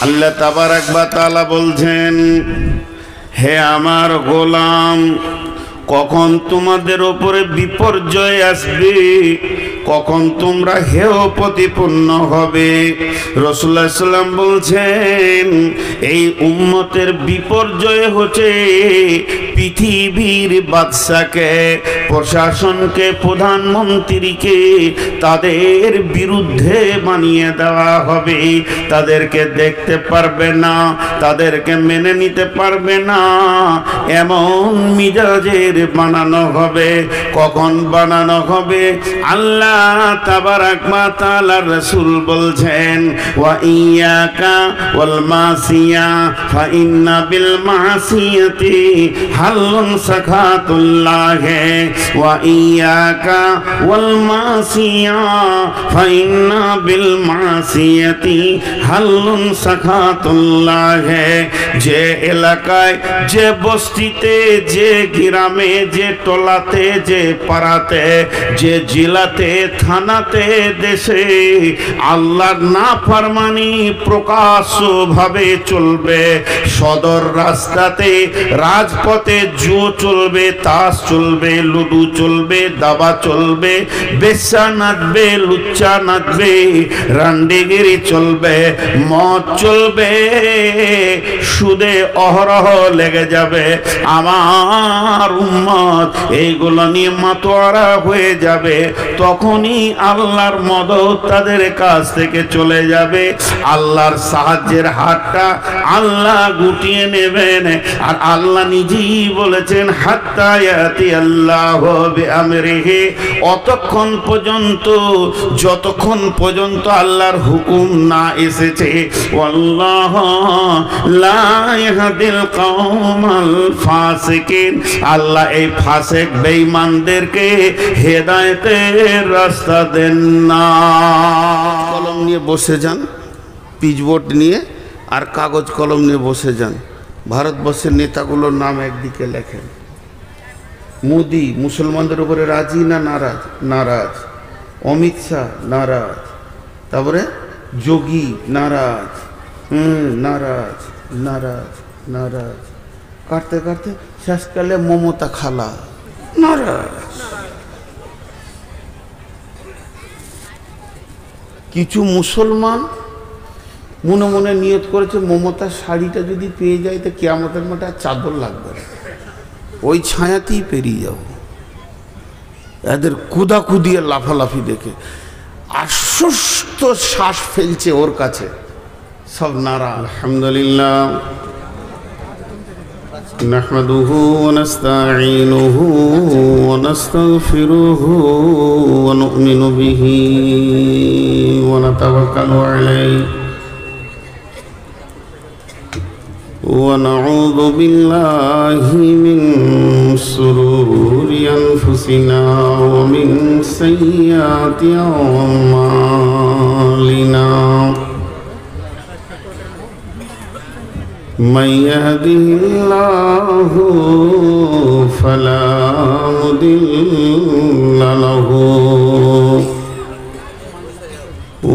আল্লাহ তাবারাক ওয়া তাআলা বলছেন, হে আমার গোলাম, কখন তোমাদের উপরে বিপর্যয় আসবে, কখন তোমরা হেয় প্রতিপন্ন হবে। রাসূলুল্লাহ সাল্লাল্লাহু আলাইহি ওয়াসাল্লাম বলছেন, এই উম্মতের বিপর্যয় হচ্ছে পৃথিবীর বাদশাকে, প্রশাসনকে, প্রধানমন্ত্রীকে তাদের বিরুদ্ধে বানিয়ে দেওয়া হবে। তাদেরকে দেখতে পারবে না, তাদেরকে মেনে নিতে পারবে না, এমন মিজাজের বানানো হবে। কখন বানানো হবে? আল্লাহ তাবারাক ওয়া তাআলার রাসূল বলছেন, ওয়া ইয়াকা ওয়াল মাসিয়া ফা ইন্না বিল মাসিয়াতি হাল্লুন সাখাতুল্লাহ, ওয়া ইয়াকা ওয়াল মাসিয়া ফা ইন্না বিল মাসিয়াতি হাল্লুন সাখাতুল্লাহ। যে এলাকায়, যে বস্তিতে, যে গ্রামে, যে টলাতে, যে পাড়াতে, যে জেলাতে, থানাতে, দেশে আল্লাহর নাফরমানি প্রকাশ্যভাবে চলবে, সদর রাস্তাতে, রাজপথে জুয়ো চলবে, তাস চলবে, লুডু চলবে, দাবা চলবে, বেশ্যা নাচবে, লুচ্চা নাচবে, রান্ডিগিরি চলবে, মদ চলবে, সুদে অহরহ লেগে যাবে। আমার উম্মত এইগুলো নিয়ে মাতোয়ারা হয়ে যাবে। তখনই আল্লাহর মদদ তাদের কাছ থেকে চলে যাবে। আল্লাহর সাহায্যের হাতটা আল্লাহ গুটিয়ে নেবেন। আর আল্লাহ নিজেই বলেছেন, হাত্তা ইয়াতি আল্লাহু বিআমরিহি, অতক্ষণ পর্যন্ত, যতক্ষণ পর্যন্ত আল্লাহর হুকুম না এসেছে। ওয়াল্লাহু লা ইয়াহদিল কওমাল ফাসিকিন, আল্লাহ এই ফাসিক বেঈমানদেরকে হেদায়েতের রাস্তা দেন না। কলম নিয়ে বসে যান, পিচবোর্ড নিয়ে আর কাগজ কলম নিয়ে বসে যান। ভারতবর্ষের নেতাগুলোর নাম একদিকে লেখেন। মোদি মুসলমানদের উপরে রাজি না নারাজ? নারাজ। অমিত শাহ নারাজ। তারপরে যোগী নারাজ। নারাজ নারাজ নারাজ। কাটতে কাটতে শেষকালে মমতা খালা নারাজ। কিছু মুসলমান মনে মনে নিয়ত করেছে, মমতার শাড়িটা যদি পেয়ে যায় তো কিয়ামতের মাঠে আর চাদর লাগবে না, ওই ছায়াতেই পেরিয়ে যাব। এদের কুদাকুদিয়ে লাফালাফি দেখে আশ্বস্ত শ্বাস ফেলছে ওর কাছে, সব নারা। আলহামদুলিল্লাহ نحمده ونستعينه ونستغفره ونؤمن به ونتوكل عليه ونعوذ بالله من شرور أنفسنا ومن سيئات أعمالنا من يهده الله فلا مضل له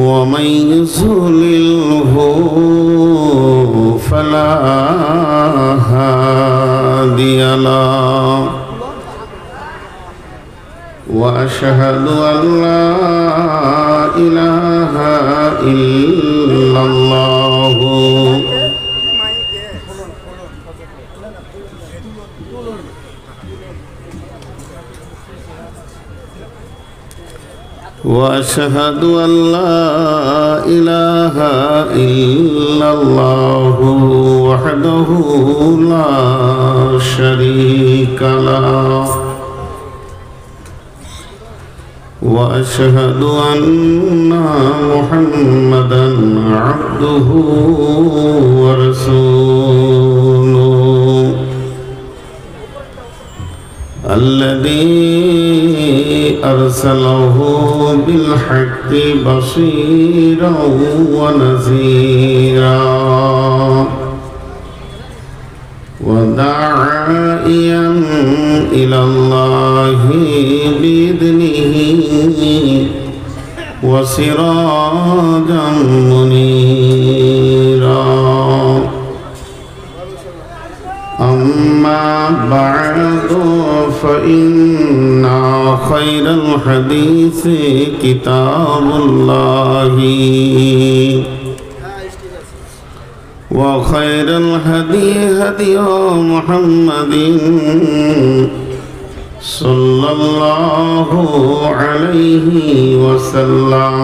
ومن يضلله فلا هادي له وأشهد أن لا إله إلا الله وأشهد أن لا إله إلا الله وحده لا شريك له وأشهد أن محمدا عبده ورسوله الذي أرسله بالحق بصيرا ونذيرا وداعيا إلى الله بإذنه وسراجا منيرا بعد فإن خير الحديث كتاب الله وخير الهدي هدي محمد صلى الله عليه وسلم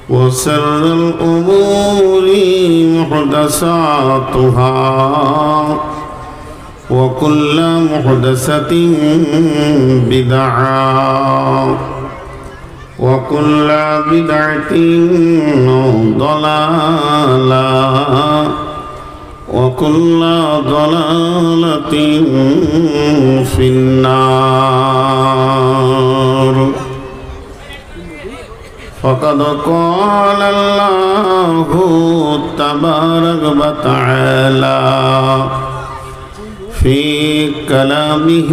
وشر الأمور محدثاتها وكل محدثة بدعة وكل بدعة ضلالة وكل ضلالة في النار. فقد قال الله تبارك وتعالى في كلامه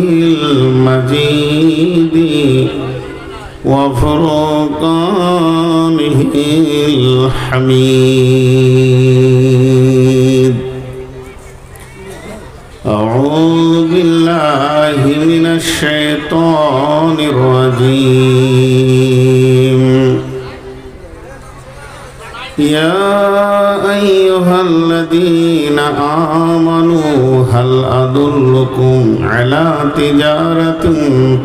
المجيد وفرقانه الحميد. أعوذ بالله من الشيطان الرجيم. يا أيها الذين آمنوا هل أدلكم على تجارة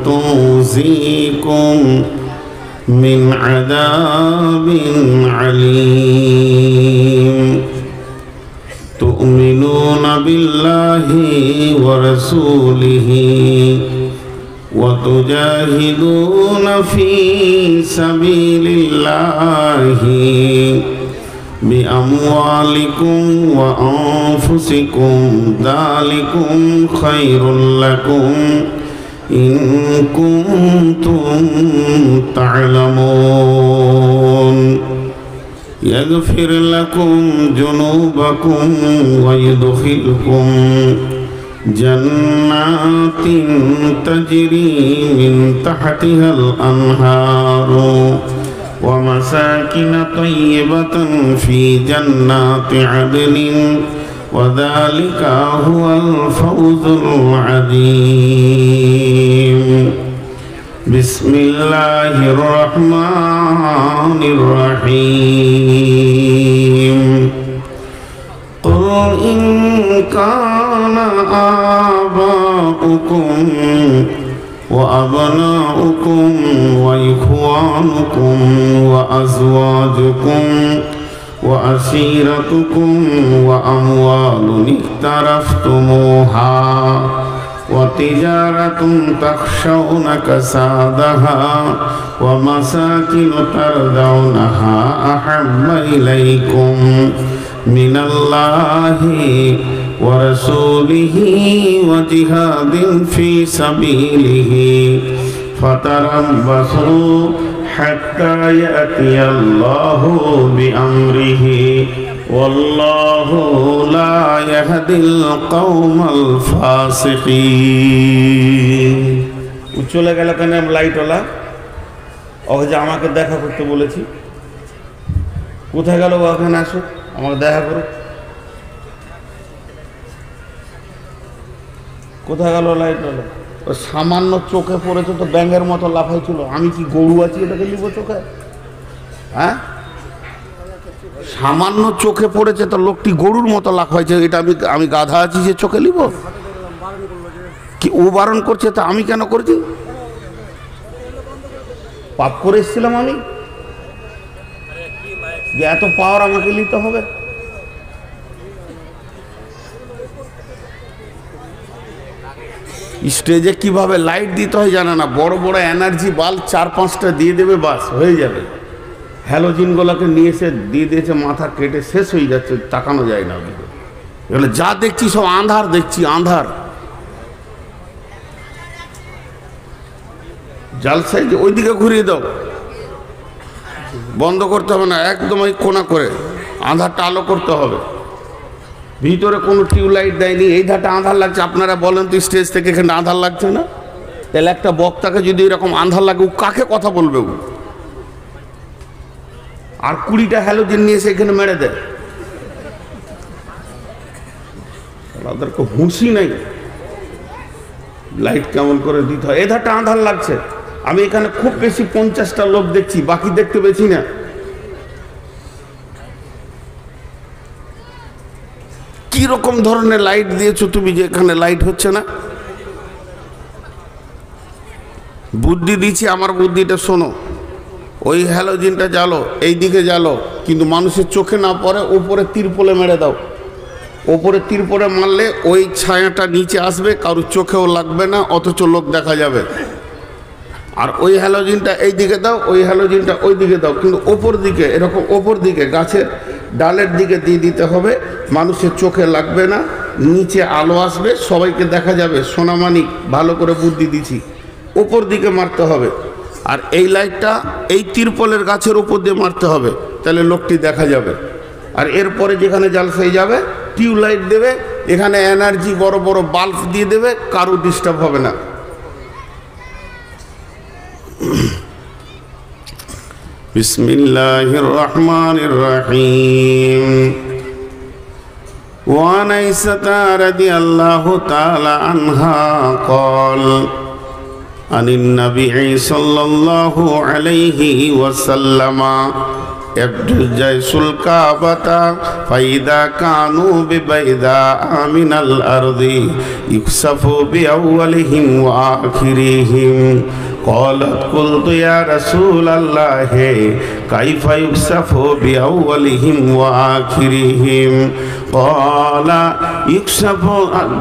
تنجيكم من عذاب عليم تؤمنون بالله ورسوله وتجاهدون في سبيل الله بأموالكم وأنفسكم ذلكم خير لكم إن كنتم تعلمون. يغفر لكم ذنوبكم ويدخلكم جنات تجري من تحتها الأنهار ومساكن طيبة في جنات عدن وذلك هو الفوز العظيم. بسم الله الرحمن الرحيم. قل إن كان آباؤكم وأبناؤكم وإخوانكم وأزواجكم وعشيرتكم وأموال اقترفتموها وتجارة تخشون كسادها ومساكن ترضونها أحب إليكم من الله ورسوله وجهاد في سبيله فتربصوا حتى يأتي الله بأمره والله لا يهدي القوم الفاسقين. চলে গেল কেন লাইটওয়ালা? ওকে যে আমাকে দেখা করতে বলেছি, কোথায় গেল? ওখানে আসুক, আমাকে দেখা করুক। কোথায় গেল লাইটওয়ালা? ও সামান্য চোখে পড়েছে তো ব্যাঙের মতো লাফাইছিল। আমি কি গরু আছি এটাকে নিব চোখে? হ্যাঁ, সামান্য চোখে পড়েছে তো লোকটি গরুর মতো লাফাইছে। এটা আমি গাধা আছি যে চোখে নিব? কি ও বারণ করছে তা আমি কেন করছি? পাপ করে এসেছিলাম আমি যে এত পাওয়ার আমাকে নিতে হবে? স্টেজে কিভাবে লাইট দিতে হয় জানে না, বড় বড় এনার্জি বাল্ব 4-5টা দিয়ে দেবে, বাস হয়ে যাবে। হ্যালোজিনগুলোকে নিয়ে এসে দিয়ে দিয়েছে, মাথা কেটে শেষ হয়ে যাচ্ছে, তাকানো যায় না ওদিকে। এগুলো যা দেখছি সব আন্ধার দেখছি, আন্ধার। জালসাই যে ওইদিকে ঘুরিয়ে দাও, বন্ধ করতে হবে না, একদম ওই কোনা করে আন্ধারটা আলো করতে হবে। ভিতরে কোনো টিউবলাইট দেয়নি, এই ধারটা আঁধার লাগছে। আপনারা বলেন তো স্টেজ থেকে এখানে আঁধার লাগছে না? তাহলে একটা বক্তাকে যদি এরকম আঁধার লাগে, ও কাকে কথা বলবে? ও আর 20টা হ্যালোজেন নিয়ে এসে এখানে মেরে দেয়। ওদেরকে হুঁশি নেই লাইট কেমন করে দিতে হয়। এধারটা আঁধার লাগছে, আমি এখানে খুব বেশি 50টা লোক দেখছি, বাকি দেখতে পেয়েছি না। কি রকম ধরনের লাইট দিয়েছো তুমি যে এখানে লাইট হচ্ছে না? বুদ্ধি দিচ্ছি, আমার বুদ্ধিটা শোনো। ওই হ্যালোজিনটা জ্বালো, এই দিকে জ্বালো, কিন্তু মানুষের চোখে না পড়ে, উপরে তিরপলে মেরে দাও। ওপরে তিরপলে মারলে ওই ছায়াটা নিচে আসবে, কারোর চোখেও লাগবে না, অথচ লোক দেখা যাবে। আর ওই হ্যালোজিনটা এই দিকে দাও, ওই হ্যালোজিনটা ওই দিকে দাও, কিন্তু ওপর দিকে, এরকম ওপর দিকে গাছের ডালের দিকে দিয়ে দিতে হবে, মানুষের চোখে লাগবে না, নিচে আলো আসবে, সবাইকে দেখা যাবে। সোনামানিক ভালো করে বুদ্ধি দিছি, ওপর দিকে মারতে হবে। আর এই লাইটটা এই তিরপলের গাছের উপর দিয়ে মারতে হবে, তাহলে লোকটি দেখা যাবে। আর এরপরে যেখানে জালসাই যাবে টিউবলাইট দেবে, এখানে এনার্জি বড় বড় বাল্ব দিয়ে দেবে, কারো ডিস্টার্ব হবে না। বিসমিল্লাহির রহমানির রহিম। وعن عائشة رضي الله تعالى عنها قال عن النبي صلى الله عليه وسلم يبدو الجيش الكعبة فإذا كانوا ببيداء من الأرض يكسف بأولهم وآخرهم قالت قلت يا رسول الله كيف يكسف بأولهم وآخرهم قال يكسف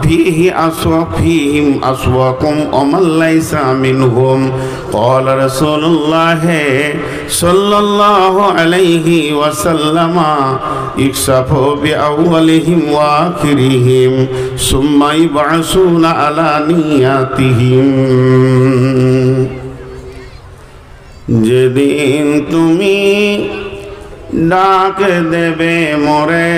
فيهم أسواقهم ومن ليس منهم قال رسول الله صلى الله عليه وسلم يكسف بأولهم وآخرهم ثم يبعثون على نياتهم যেদিন তুমি ডাক দেবে মোরে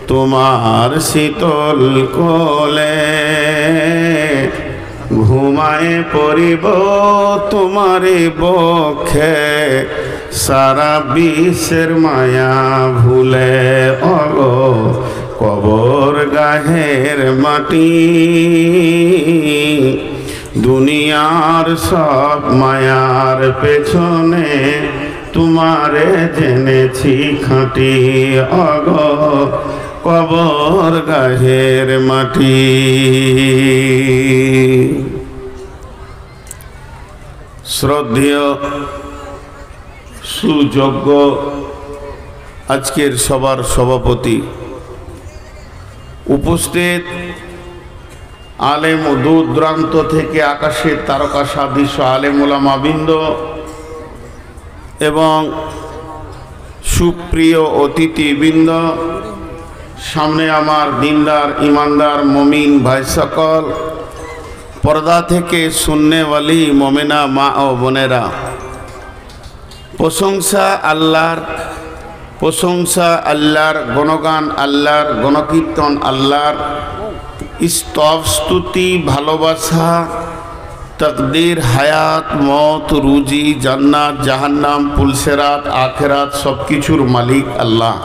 তোমার শীতল কোলে ঘুমায় পড়িব তোমারে বক্ষে সারা বিশ্বের মায়া ভুলে অগো কবর গাহের মাটি দুনিয়ার সব মায়ার পেছনে তোমারে জেনেছি খাঁটি অগো কবর গাহের মাটি। শ্রদ্ধেয় সুযোগ্য আজকের সবার সভাপতি, উপস্থিত আলেম ও দূর দূরান্ত থেকে আকাশের তারকা সাদৃশ্য আলেম ওলামা বৃন্দ এবং সুপ্রিয় অতিথিবৃন্দ, সামনে আমার দিনদার ইমানদার মমিন ভাই সকল, পর্দা থেকে সুন্নেওয়ালি মোমেনা মা ও বোনেরা, প্রশংসা আল্লাহর, গণগান আল্লাহর, গণকীর্তন আল্লাহর, স্তব স্তুতি ভালোবাসা তকদির হায়াত মত রুজি জান্নাত জাহান্নাম পুলসেরাত আখেরাত সব কিছুর মালিক আল্লাহ,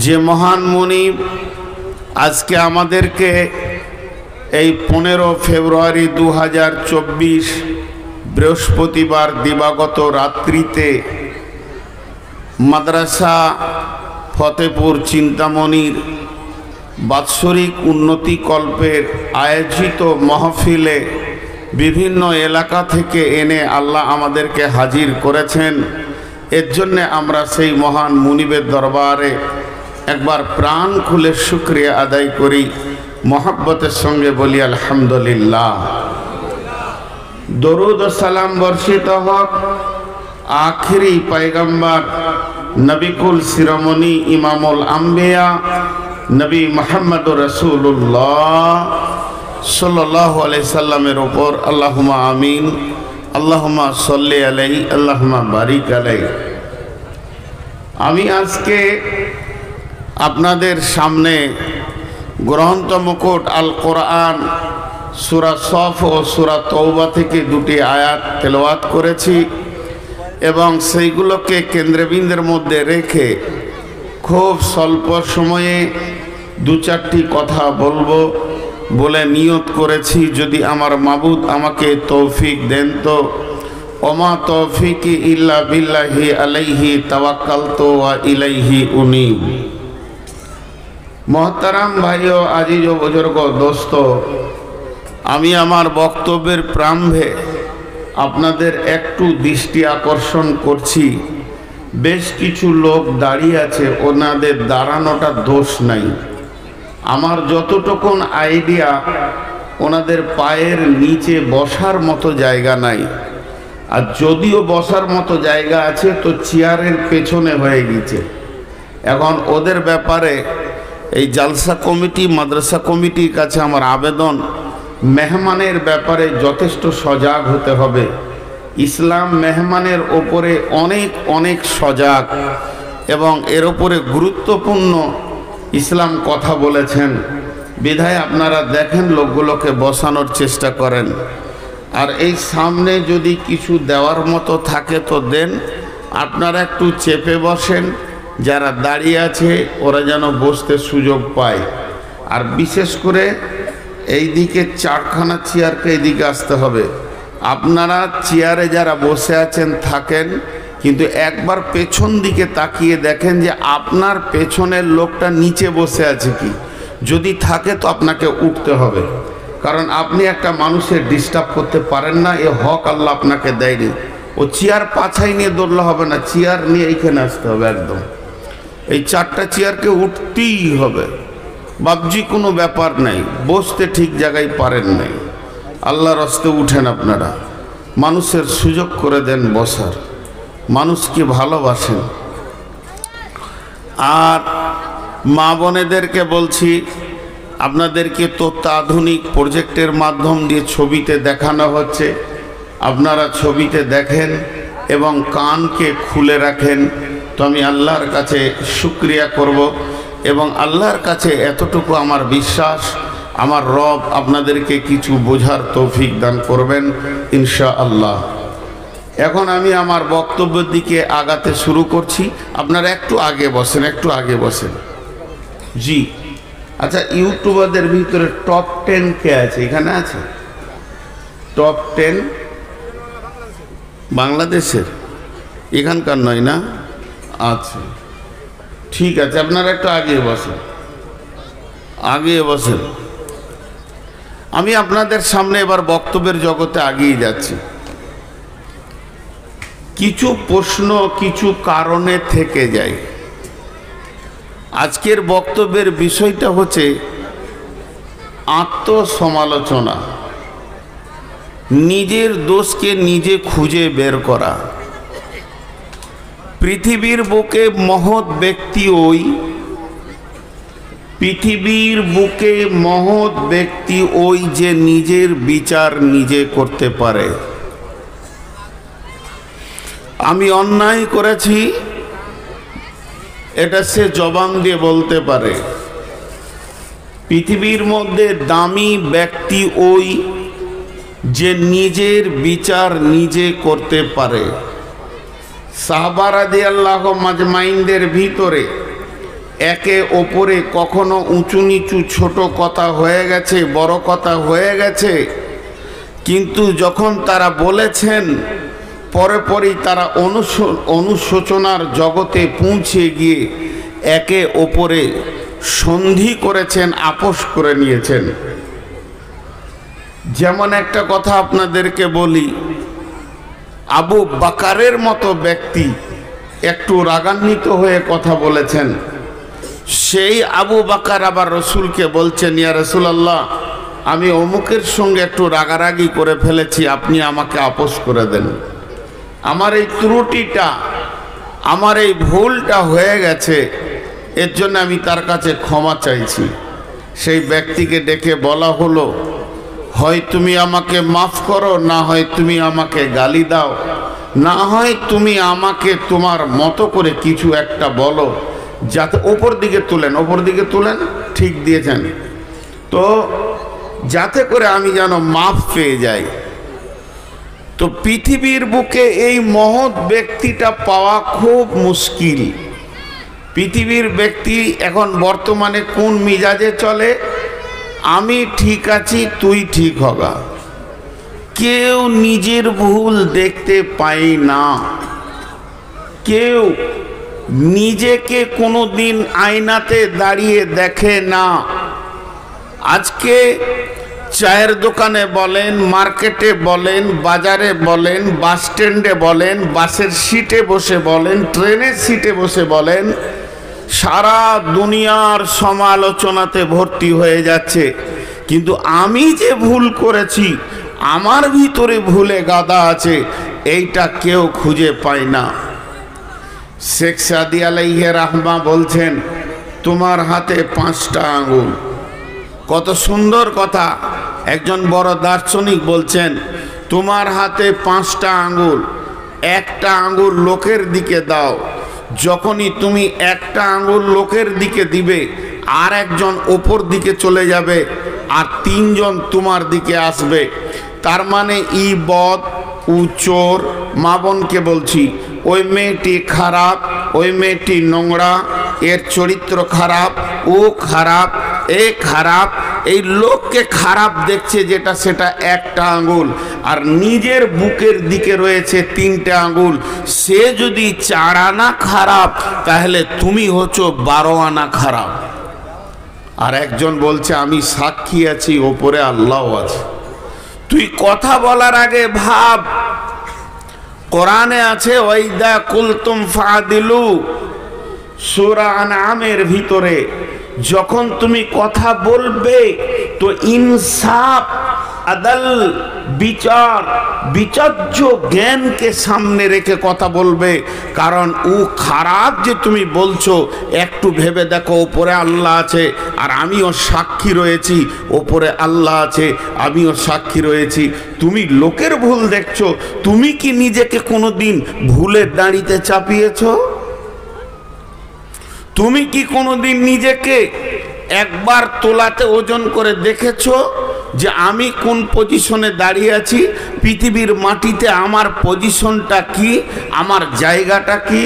যে মহান মুনিব আজকে আমাদেরকে এই 15 ফেব্রুয়ারি 2024 বৃহস্পতিবার দিবাগত রাত্রিতে মাদ্রাসা ফতেপুর চিন্তামণির বাৎসরিক উন্নতি কল্পের আয়োজিত মাহফিলে বিভিন্ন এলাকা থেকে এনে আল্লাহ আমাদেরকে হাজির করেছেন। এর জন্যে আমরা সেই মহান মুনিবের দরবারে একবার প্রাণ খুলে শুকরিয়া আদায় করি, মহব্বতের সঙ্গে বলি আলহামদুলিল্লাহ। দরুদ ও সালাম বর্ষিত হোক আখিরি পয়গম্বর নবিকুল শিরোমণি ইমামুল আম্বিয়া নবী মুহাম্মদুর রাসূলুল্লাহ সাল্লাল্লাহু আলাইহি সাল্লামের উপর। আল্লাহুম্মা আমিন, আল্লাহুম্মা সাল্লি আলাইহি, আল্লাহুম্মা বারিক আলাইহি। আমি আজকে আপনাদের সামনে গ্রন্থ মুকুট আল কোরআন সূরা সফ ও সূরা তওবা থেকে দুটি আয়াত তেলাওয়াত করেছি এবং সেইগুলোকে কেন্দ্রবিন্দুর মধ্যে রেখে খুব স্বল্প সময়ে দু চারটি কথা বলবো বলে নিয়ত করেছি। যদি আমার মাবুদ আমাকে তৌফিক দেন তো। ওমা তৌফিকি ইল্লা বিল্লাহি আলাইহি তাওয়াক্কালতু ওয়া ইলাইহি উনীব। মোহতারাম ভাইও, আজিজ ও বুজুর্গ, দোস্ত, আমি আমার বক্তব্যের প্রারম্ভে আপনাদের একটু দৃষ্টি আকর্ষণ করছি। বেশ কিছু লোক দাঁড়িয়ে আছে, ওনাদের দাঁড়ানোটা দোষ নাই। আমার যতটুকুন আইডিয়া, ওনাদের পায়ের নিচে বসার মতো জায়গা নাই। আর যদিও বসার মতো জায়গা আছে তো চেয়ারের পেছনে হয়ে গেছে। এখন ওদের ব্যাপারে এই জালসা কমিটি, মাদ্রাসা কমিটির কাছে আমার আবেদন, মেহমানের ব্যাপারে যথেষ্ট সজাগ হতে হবে। ইসলাম মেহমানের ওপরে অনেক অনেক সজাগ এবং এর ওপরে গুরুত্বপূর্ণ ইসলাম কথা বলেছেন। বিধায় আপনারা দেখেন, লোকগুলোকে বসানোর চেষ্টা করেন। আর এই সামনে যদি কিছু দেওয়ার মতো থাকে তো দেন, আপনারা একটু চেপে বসেন। যারা দাঁড়িয়ে আছে ওরা যেন বসতে সুযোগ পায়। আর বিশেষ করে এই দিকে চারখানা চেয়ারকে এইদিকে আসতে হবে। আপনারা চেয়ারে যারা বসে আছেন থাকেন, কিন্তু একবার পেছন দিকে তাকিয়ে দেখেন যে আপনার পেছনের লোকটা নিচে বসে আছে কি। যদি থাকে তো আপনাকে উঠতে হবে, কারণ আপনি একটা মানুষের ডিস্টার্ব করতে পারেন না। এ হক আল্লাহ আপনাকে দেয়নি। ও চেয়ার পাছাই নিয়ে দৌড়লে হবে না, চেয়ার নিয়ে এইখানে আসতে হবে। একদম এই চারটা চেয়ারকে উঠতেই হবে। বাবজি কোনো ব্যাপার নাই, বসতে ঠিক জায়গায় পারেন নাই, আল্লাহর রাস্তে উঠেন। আপনারা মানুষের সুযোগ করে দেন বসার, মানুষকে ভালোবাসেন। আর মা বোনেদেরকে বলছি, আপনাদেরকে অত্যাধুনিক প্রজেক্টের মাধ্যম দিয়ে ছবিতে দেখানো হচ্ছে। আপনারা ছবিতে দেখেন এবং কানকে খুলে রাখেন। তো আমি আল্লাহর কাছে শুকরিয়া করব এবং আল্লাহর কাছে এতটুকু আমার বিশ্বাস, আমার রব আপনাদেরকে কিছু বোঝার তৌফিক দান করবেন ইনশাআল্লাহ। এখন আমি আমার বক্তব্যের দিকে আগাতে শুরু করছি। আপনারা একটু আগে বসেন, একটু আগে বসেন। জি, আচ্ছা, ইউটিউবারদের ভিতরে টপ 10 কে আছে? এখানে আছে টপ 10? বাংলাদেশের, এখানকার নয় না? আচ্ছা, ঠিক আছে, আপনারা একটু আগে বসেন, আগে বসেন। আমি আপনাদের সামনে এবার বক্তব্যের জগতে আগিয়ে যাচ্ছি। কিছু প্রশ্ন কিছু কারণে থেকে যায়। আজকের বক্তব্যের বিষয়টা হচ্ছে আত্মসমালোচনা, নিজের দোষকে নিজে খুঁজে বের করা। পৃথিবীর বুকে মহৎ ব্যক্তি ওই, পৃথিবীর বুকে মহৎ ব্যক্তি ওই যে নিজের বিচার নিজে করতে পারে। আমি অন্যায় করেছি, এটা সে জবান দিয়ে বলতে পারে। পৃথিবীর মধ্যে দামি ব্যক্তি ওই যে নিজের বিচার নিজে করতে পারে। সাহাবা রাদিয়াল্লাহু মাজমাইনদের ভিতরে একে ওপরে কখনো উঁচু নিচু ছোট কথা হয়ে গেছে, বড় কথা হয়ে গেছে, কিন্তু যখন তারা বলেছেন পরে পরেই তারা অনুশোচনার জগতে পৌঁছে গিয়ে একে ওপরে সন্ধি করেছেন, আপোষ করে নিয়েছেন। যেমন একটা কথা আপনাদেরকে বলি, আবু বাকারের মতো ব্যক্তি একটু রাগান্বিত হয়ে কথা বলেছেন। সেই আবু বাকার আবার রসুলকে বলছেন, ইয়া রাসূলুল্লাহ, আমি অমুকের সঙ্গে একটু রাগারাগি করে ফেলেছি, আপনি আমাকে আপোষ করে দেন। আমার এই ত্রুটিটা, আমার এই ভুলটা হয়ে গেছে, এর জন্য আমি তার কাছে ক্ষমা চাইছি। সেই ব্যক্তিকে ডেকে বলা হলো, হয় তুমি আমাকে মাফ করো, না হয় তুমি আমাকে গালি দাও, না হয় তুমি আমাকে তোমার মতো করে কিছু একটা বলো, যাতে ওপর দিকে তুলেন, ওপর দিকে তুলেন, ঠিক দিয়েছেন তো, যাতে করে আমি যেন মাফ পেয়ে যাই। তো পৃথিবীর বুকে এই মহৎ ব্যক্তিটা পাওয়া খুব মুশকিল। পৃথিবীর ব্যক্তি এখন বর্তমানে কোন মিজাজে চলে? আমি ঠিক আছি, তুই ঠিক হগা। কেউ নিজের ভুল দেখতে পায় না, কেউ নিজেকে কোনোদিন আয়নাতে দাঁড়িয়ে দেখে না। আজকে চায়ের দোকানে বলেন, মার্কেটে বলেন, বাজারে বলেন, বাস স্ট্যান্ডে বলেন, বাসের সিটে বসে বলেন, ট্রেনের সিটে বসে বলেন, সারা দুনিয়ার সমালোচনাতে ভর্তি হয়ে যাচ্ছে। কিন্তু আমি যে ভুল করেছি, আমার ভিতরে ভুলে গাদা আছে, এইটা কেউ খুঁজে পায় না। শেখ সাদি আলাইহি রাহমা বলছেন, তোমার হাতে 5টা আঙ্গুল। কত সুন্দর কথা! একজন বড় দার্শনিক বলছেন, তোমার হাতে 5টা আঙ্গুল, একটা আঙ্গুল লোকের দিকে দাও। যখনই তুমি একটা আঙ্গুল লোকের দিকে দিবে, আর একজন ওপর দিকে চলে যাবে, আর 3 জন তোমার দিকে আসবে। তার মানে ই বদ, উ চোর। মা বোনকে বলছি, ওই মেয়েটি খারাপ, ওই মেয়েটি নোংরা, এর চরিত্র খারাপ, ও খারাপ, এ খারাপ। এই লোককে খারাপ দেখছে যেটা, সেটা একটা আঙ্গুল, আর নিজের বুকের দিকে রয়েছে 3টে আঙ্গুল। সে যদি 4 আনা খারাপ, তাহলে তুমি হচ্ছ 12 আনা খারাপ। আর একজন বলছে, আমি সাক্ষী আছি, ওপরে আল্লাহ আছে। তুই কথা বলার আগে ভাব, কোরআনে আছে ওয়াইদা কুলতুম ফাদিলু, সূরা আনআমের ভিতরে, যখন তুমি কথা বলবে তো ইনসাফ, আদল, বিচার, বিচার্য জ্ঞানকে সামনে রেখে কথা বলবে। কারণ ও খারাপ যে তুমি বলছো, একটু ভেবে দেখো, ওপরে আল্লাহ আছে, আর আমিও সাক্ষী রয়েছি। ওপরে আল্লাহ আছে, আমিও সাক্ষী রয়েছি। তুমি লোকের ভুল দেখছো, তুমি কি নিজেকে কোনোদিন ভুলের দাঁড়িতে চাপিয়েছো? তুমি কি কোনোদিন নিজেকে একবার তোলাতে ওজন করে দেখেছো যে আমি কোন পজিশনে দাঁড়িয়ে আছি, পৃথিবীর মাটিতে আমার পজিশনটা কি, আমার জায়গাটা কি?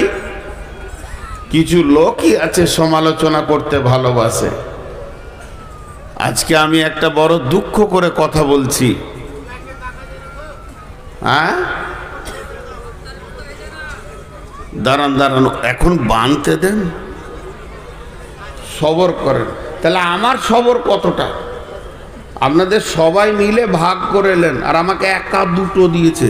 কিছু লোকই আছে সমালোচনা করতে ভালোবাসে। আজকে আমি একটা বড় দুঃখ করে কথা বলছি। হ্যাঁ, দাঁড়ান দাঁড়ান, এখন বানতে দেন, সবর করেন। তাহলে আমার সবর কতটা? আপনাদের সবাই মিলে ভাগ করে এলেন, আর আমাকে 1-2 দিয়েছে।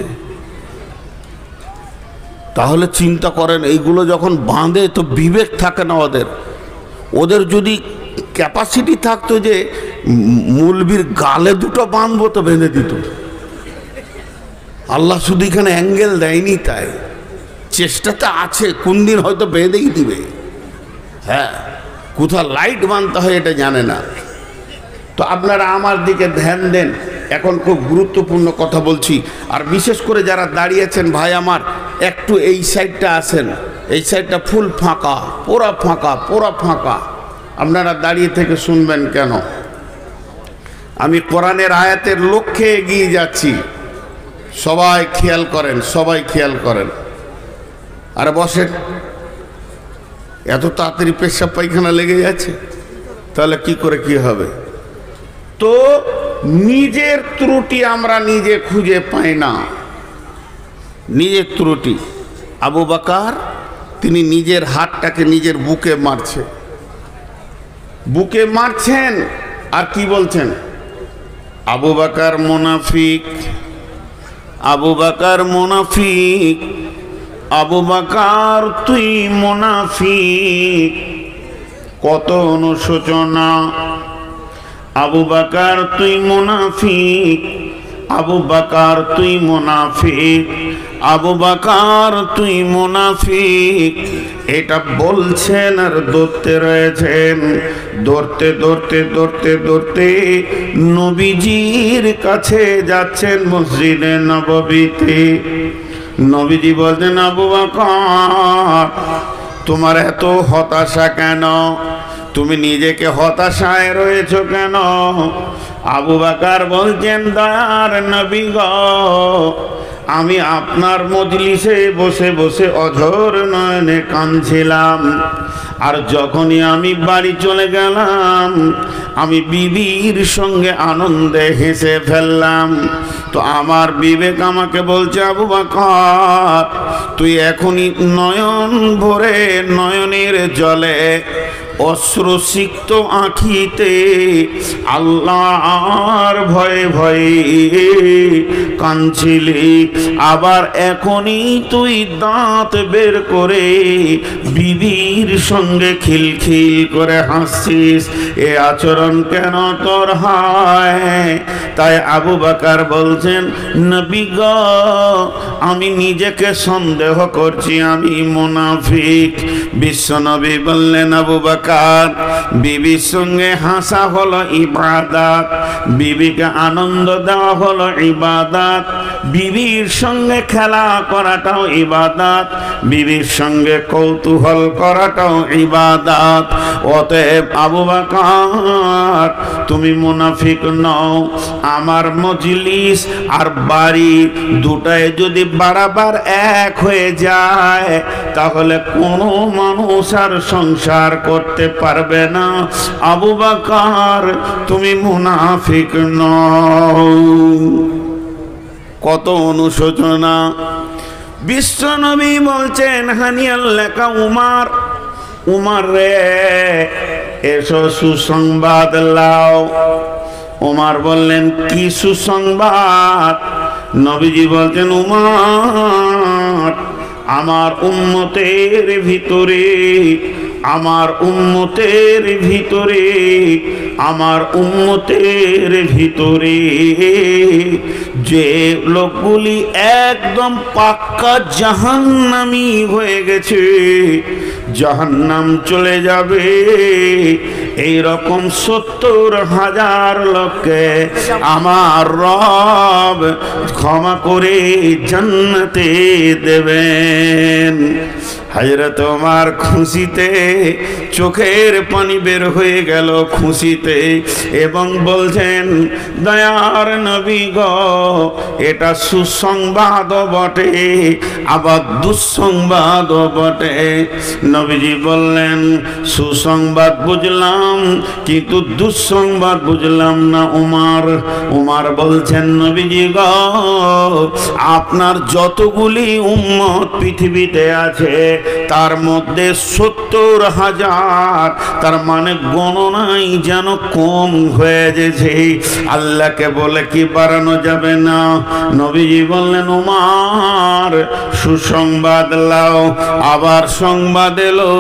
তাহলে চিন্তা করেন, এইগুলো যখন বাঁধে তো বিবেক থাকে না ওদের। ওদের যদি ক্যাপাসিটি থাকতো যে মৌলবীর গালে 2টো বাঁধবো, তো বেঁধে দিত। আল্লাহ শুধু এখানে অ্যাঙ্গেল দেয়নি, তাই চেষ্টাটা আছে, কোন দিন হয়তো বেঁধেই দিবে। হ্যাঁ, কোথাও লাইট বাঁধতে হয় এটা জানে না। তো আপনারা আমার দিকে ধ্যান দেন, এখন খুব গুরুত্বপূর্ণ কথা বলছি। আর বিশেষ করে যারা দাঁড়িয়েছেন ভাই আমার, একটু এই সাইডটা আসেন। এই সাইডটা ফুল ফাঁকা, পুরা ফাঁকা, পুরা ফাঁকা। আপনারা দাঁড়িয়ে থেকে শুনবেন কেন? আমি কোরআনের আয়াতের লক্ষ্যে এগিয়ে যাচ্ছি, সবাই খেয়াল করেন, সবাই খেয়াল করেন। আর বসেন, এত তাড়াতাড়ি পেশাব পায়খানা লেগে যাচ্ছে, তাহলে কি করে কি হবে? তো নিজের ত্রুটি আমরা নিজে খুঁজে পাই না, নিজের ত্রুটি। আবু বকর তিনি নিজের হাতটাকে নিজের বুকে মারছে, বুকে মারছেন, আর কি বলছেন? আবু বকর মুনাফিক, আবু বকর মুনাফিক, আবু বকর তুই মুনাফিক। কত অনুশোচনা! আবু বকর তুই মুনাফিক, আবু বকর তুই মুনাফিক, আবু বকর তুই মুনাফিক। এটা বলছেন আর ধরতে রয়েছেন। ধরতে ধরতে ধরতে ধরতে নবীজির কাছে যাচ্ছেন, মসজিদে নববীতে। নবীজি বলছেন, আবু বকর তোমার এত হতাশা কেন? তুমি নিজেকে হতাশায় রয়েছো কেন? আবু বকর বলছেন, দয়ার নবী গো, আমি আপনার মজলিসে বসে বসে অঝোর নয়নে কাঁদছিলাম। আর যখনই আমি বাড়ি চলে গেলাম, আমি বিবির সঙ্গে আনন্দে হেসে ফেললাম। তো আমার বিবেক আমাকে বলছে, আবু বকর, তুই এখনই নয়ন ভরে নয়নের জলে অশ্রুসিক্ত আঁখিতে আল্লাহর ভয়ে ভয়ে কাঁদছিলি, আবার এখনই তুই দাঁত বের করে বিবির সঙ্গে খিলখিল করে হাসছিস। এ আচরণ কেন তোর হয়? তাই আবু বকর বলছেন, নবী গো, আমি নিজেকে সন্দেহ করছি আমি মুনাফিক। বিশ্বনবী বললেন, আবু বকর, বিবির সঙ্গে হাসা হলো ইবাদত, বিবিকে আনন্দ দেওয়া হলো ইবাদত, বিবির সঙ্গে খেলা করাটাও ইবাদত, বিবির সঙ্গে কৌতূহল করাটাও ইবাদত। অতএব আবু বকর, তুমি মুনাফিক নও। আমার মজলিস আর বাড়ি দুটায় যদি বারবার এক হয়ে যায়, তাহলে কোনো মানুষ আর সংসার করতে পারবে না। আবু বকর, তুমি মুনাফিক নও। কত অনুশোচনা! বিশ্বনবী বলছেন, হানিয়াল লেখা উমার, উমার রে, এসো সুসংবাদ লাও। উমার বললেন, কি সুসংবাদ? নবীজি বলছেন, উমার, আমার উম্মতের ভিতরে, আমার উম্মতের ভিতরে, আমার উম্মতের ভিতরে যে লোকগুলি একদম পাক্কা জাহান্নামী হয়ে গেছে, জাহান্নাম চলে যাবে, এই রকম ৭০,০০০ লোককে আমার রব ক্ষমা করে জান্নাতে দেবেন। হযরত ওমর খুশিতে চোখের পানি বের হয়ে গেল, খুশিতে, এবং বলছেন, দয়ার নবী গো, এটা সুসংবাদ বটে, আবার দুঃসংবাদও বটে। নবীজি বললেন, সুসংবাদ বুঝলাম, কিন্তু দুঃসংবাদ বুঝলাম না উমর। উমর বলছেন, নবীজি গো, আপনার যতগুলি উম্মত পৃথিবীতে আছে, তার মধ্যে ৭০,০০০, তার মানে গণনাই যেন কম হয়ে গেছে। আল্লাহকে বলে কি বাড়ানো যাবে না? নবীজি বললেন, উমর, সুসংবাদ লাও। আবার সংবাদ এলো,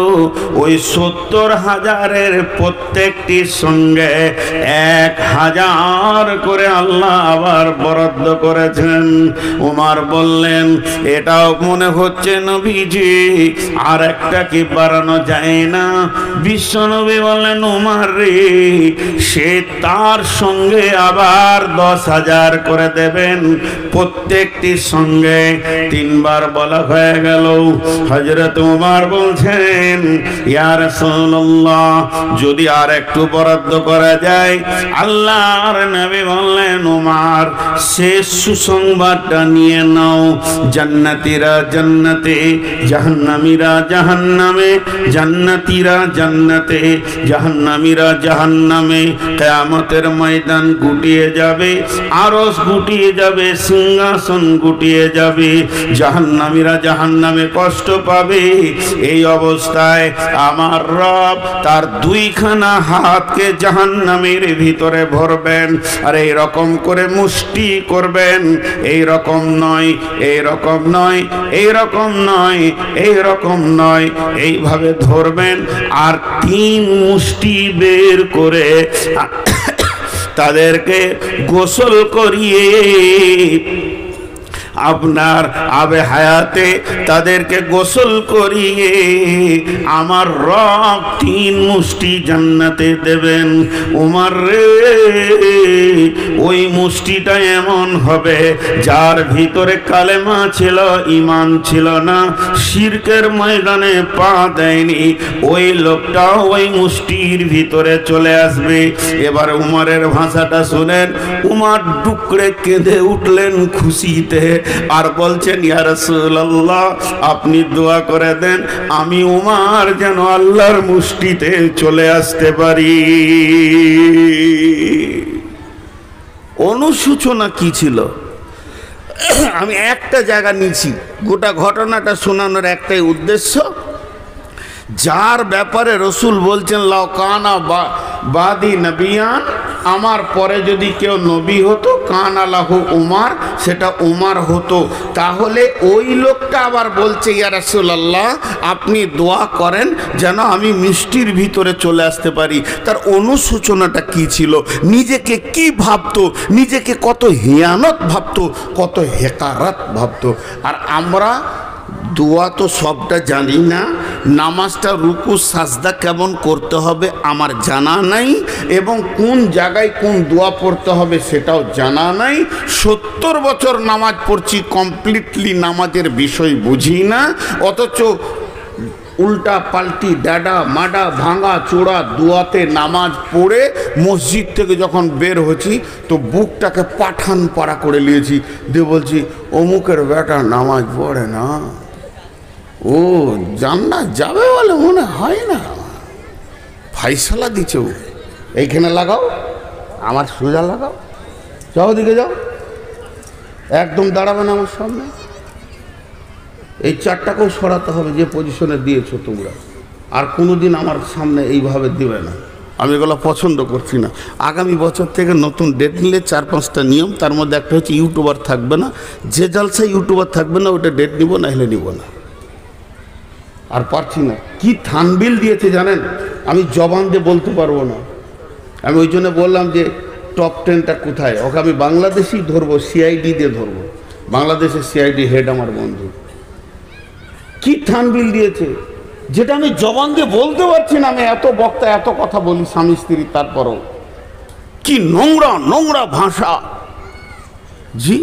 ওই ৭০,০০০-এর প্রত্যেকটির সঙ্গে ১,০০০ করে আল্লাহ আবার বরাদ্দ করেছেন। উমর বললেন, এটাও মনে হচ্ছে নবীজি আর একটা কি বাড়ানো যায় না? বিশ্বনবী বললেন, উমর রে, সে তার সঙ্গে আবার ১০,০০০ করে দেবেন, প্রত্যেকটির সঙ্গে ৩ বার বলা হয়ে গেল। হযরত উমর বলছেন, ইয়া রাসূলুল্লাহ, যদি আর একটু বরাদ্দ করা যায়। আল্লাহর নবী বললেন, উমর, শেষ সুসংবাদটা নিয়ে নাও। জান্নাতীরা জান্নাতে, জাহান্নামীরা জাহান্নামে, জান্নাতীরা জান্নাতে, জাহান্নামীরা জাহান্নামে। কিয়ামতের ময়দান গুটিয়ে যাবে, আরশ গুটিয়ে যাবে, সিংহাসন গুটিয়ে যাবে, জাহান্নামীরা জাহান্নামে কষ্ট পাবে। এই অবস্থায় আমার রব তার ২খানা হাতকে জাহান্নামের ভিতরে ভরবেন, আর এই রকম করে মুষ্টি করবেন। এই রকম নয়, এই রকম নয়, এই রকম নয়, এই রকম নয়, এইভাবে ধরবেন, আর ৩ মুষ্টি বের করে তাদেরকে গোসল করিয়ে আপনার আবে হায়াতে তাদেরকে গোসল করিয়ে আমার রব ৩ মুষ্টি জান্নাতে দেবেন। উমর রে, ওই মুষ্টিটা এমন হবে যার ভিতরে কালেমা ছিল, ঈমান ছিল না, শিরকের ময়দানে পা দেয়নি, ওই লোকটাও ওই মুষ্টির ভিতরে চলে আসবে। এবার উমরের ভাষাটা শুনেন। উমর ডুকরে কেঁদে উঠলেন খুশিতে। আর বলছেন ইয়া রাসূলুল্লাহ আপনি দোয়া করে দেন আমি উমর যেন আল্লাহর মুষ্টিতে চলে আসতে পারি। অনুসূচনা কি ছিল? আমি একটা জায়গা নিয়েছি, গোটা ঘটনাটা শোনানোর একটাই উদ্দেশ্য, যার ব্যাপারে রসুল বলছেন লাউ কানা বাদি নবিয়ান, আমার পরে যদি কেউ নবী হতো কানা লাহু উমার, সেটা উমার হতো। তাহলে ওই লোকটা আবার বলছে ইয়া রাসূলুল্লাহ আপনি দোয়া করেন যেন আমি মিষ্টির ভিতরে চলে আসতে পারি। তার অনুসূচনাটা কি ছিল? নিজেকে কি ভাবতো? নিজেকে কত হিয়ানত ভাবতো, কত হেকারাত ভাবতো। আর আমরা দোয়া তো সবটা জানি না, নামাজটা রুকু সাজদা কেমন করতে হবে আমার জানা নাই, এবং কোন জায়গায় কোন দোয়া পড়তে হবে সেটাও জানা নাই। 70 বছর নামাজ পড়ছি, কমপ্লিটলি নামাজের বিষয় বুঝি না, অথচ উল্টা পাল্টি ডাডা মাডা ভাঙা চোড়া দোয়াতে নামাজ পড়ে মসজিদ থেকে যখন বের হচ্ছি তো বুকটাকে পাঠান পাড়া করে নিয়েছি, দিয়ে বলছি অমুকের বেটা নামাজ পড়ে না, ও জান্নাত যাবে বলে মনে হয় না। ফাইসালা দিচ্ছে ও, এইখানে লাগাও, আমার সোজা লাগাও, যাও দিকে যাও, একদম দাঁড়াবে না আমার সামনে। এই চারটাকেও সরাতে হবে যে পজিশনে দিয়েছো তোমরা, আর কোনোদিন আমার সামনে এইভাবে দিবে না। আমি এগুলো পছন্দ করছি না। আগামী বছর থেকে নতুন ডেট নিলে 4-5টা নিয়ম, তার মধ্যে একটা হচ্ছে ইউটিউবার থাকবে না। যে জালসায় ইউটিউবার থাকবে না ওটা ডেট নিব, না হলে নিব না। আর পারছি না, কি থানবিল দিয়েছে জানেন, আমি জবান দিয়ে বলতে পারবো না। আমি ওই জন্য বললাম যে টপ 10টা কোথায়, ওকে আমি বাংলাদেশই ধরবো, সিআইডি দিয়ে ধরবো। বাংলাদেশের সিআইডি হেড আমার বন্ধু। কি থানবিল দিয়েছে যেটা আমি জবান দিয়ে বলতে পারছি না। আমি এত বক্তা এত কথা বলি স্বামী স্ত্রী, তারপরও কি নোংরা নোংরা ভাষা। জি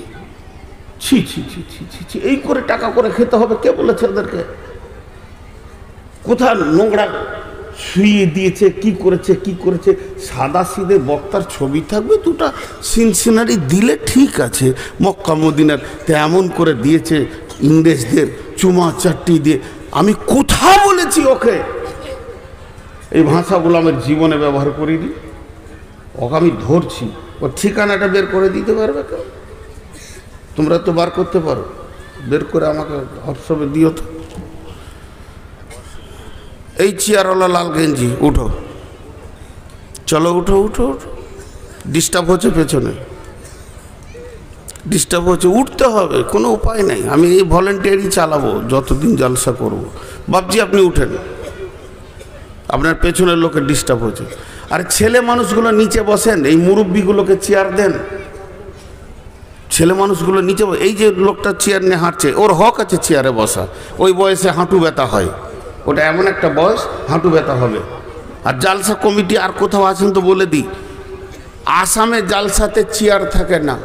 ছি ছি ছি ছি ছি ছি, এই করে টাকা করে খেতে হবে? কে বলেছে ওদেরকে? কোথায় নোংরা শুইয়ে দিয়েছে, কি করেছে কি করেছে? সাদা সিধে বক্তার ছবি থাকবে, দুটা সিনসিনারি দিলে ঠিক আছে, মক্কা মদিনার তেমন করে দিয়েছে ইংরেজদের চুমা চারটি দিয়ে। আমি কোথা বলেছি ওকে? এই ভাষাগুলো আমার জীবনে ব্যবহার করিনি, ওকে আমি ধরছি। ওর ঠিকানাটা বের করে দিতে পারবে কেউ? তোমরা তো বার করতে পারো, বের করে আমাকে হোয়াটসঅ্যাপে দিও তো। এই চেয়ারওয়ালা লাল গেঞ্জি, উঠো, চলো উঠো উঠো উঠো। ডিস্টার্ব হচ্ছে পেছনে, ডিস্টার্ব হচ্ছে, উঠতে হবে, কোনো উপায় নাই। আমি এই ভলেন্টিয়ারই চালাবো যতদিন জলসা করব। বাপজি আপনি উঠেন, আপনার পেছনের লোকের ডিস্টার্ব হচ্ছে। আর ছেলে মানুষগুলো নিচে বসেন, এই মুরব্বিগুলোকে চেয়ার দেন। ছেলে মানুষগুলো নিচে, এই যে লোকটা চেয়ার নিয়ে হাঁটছে, ওর হক আছে চেয়ারে বসা। ওই বয়সে হাঁটু ব্যথা হয়, ওটা এমন একটা বয়স হাঁটু ব্যথা হবে। আর জালসা কমিটি আর কোথাও আছেন তো বলে দিই, আসামে জালসাতে চেয়ার থাকে না।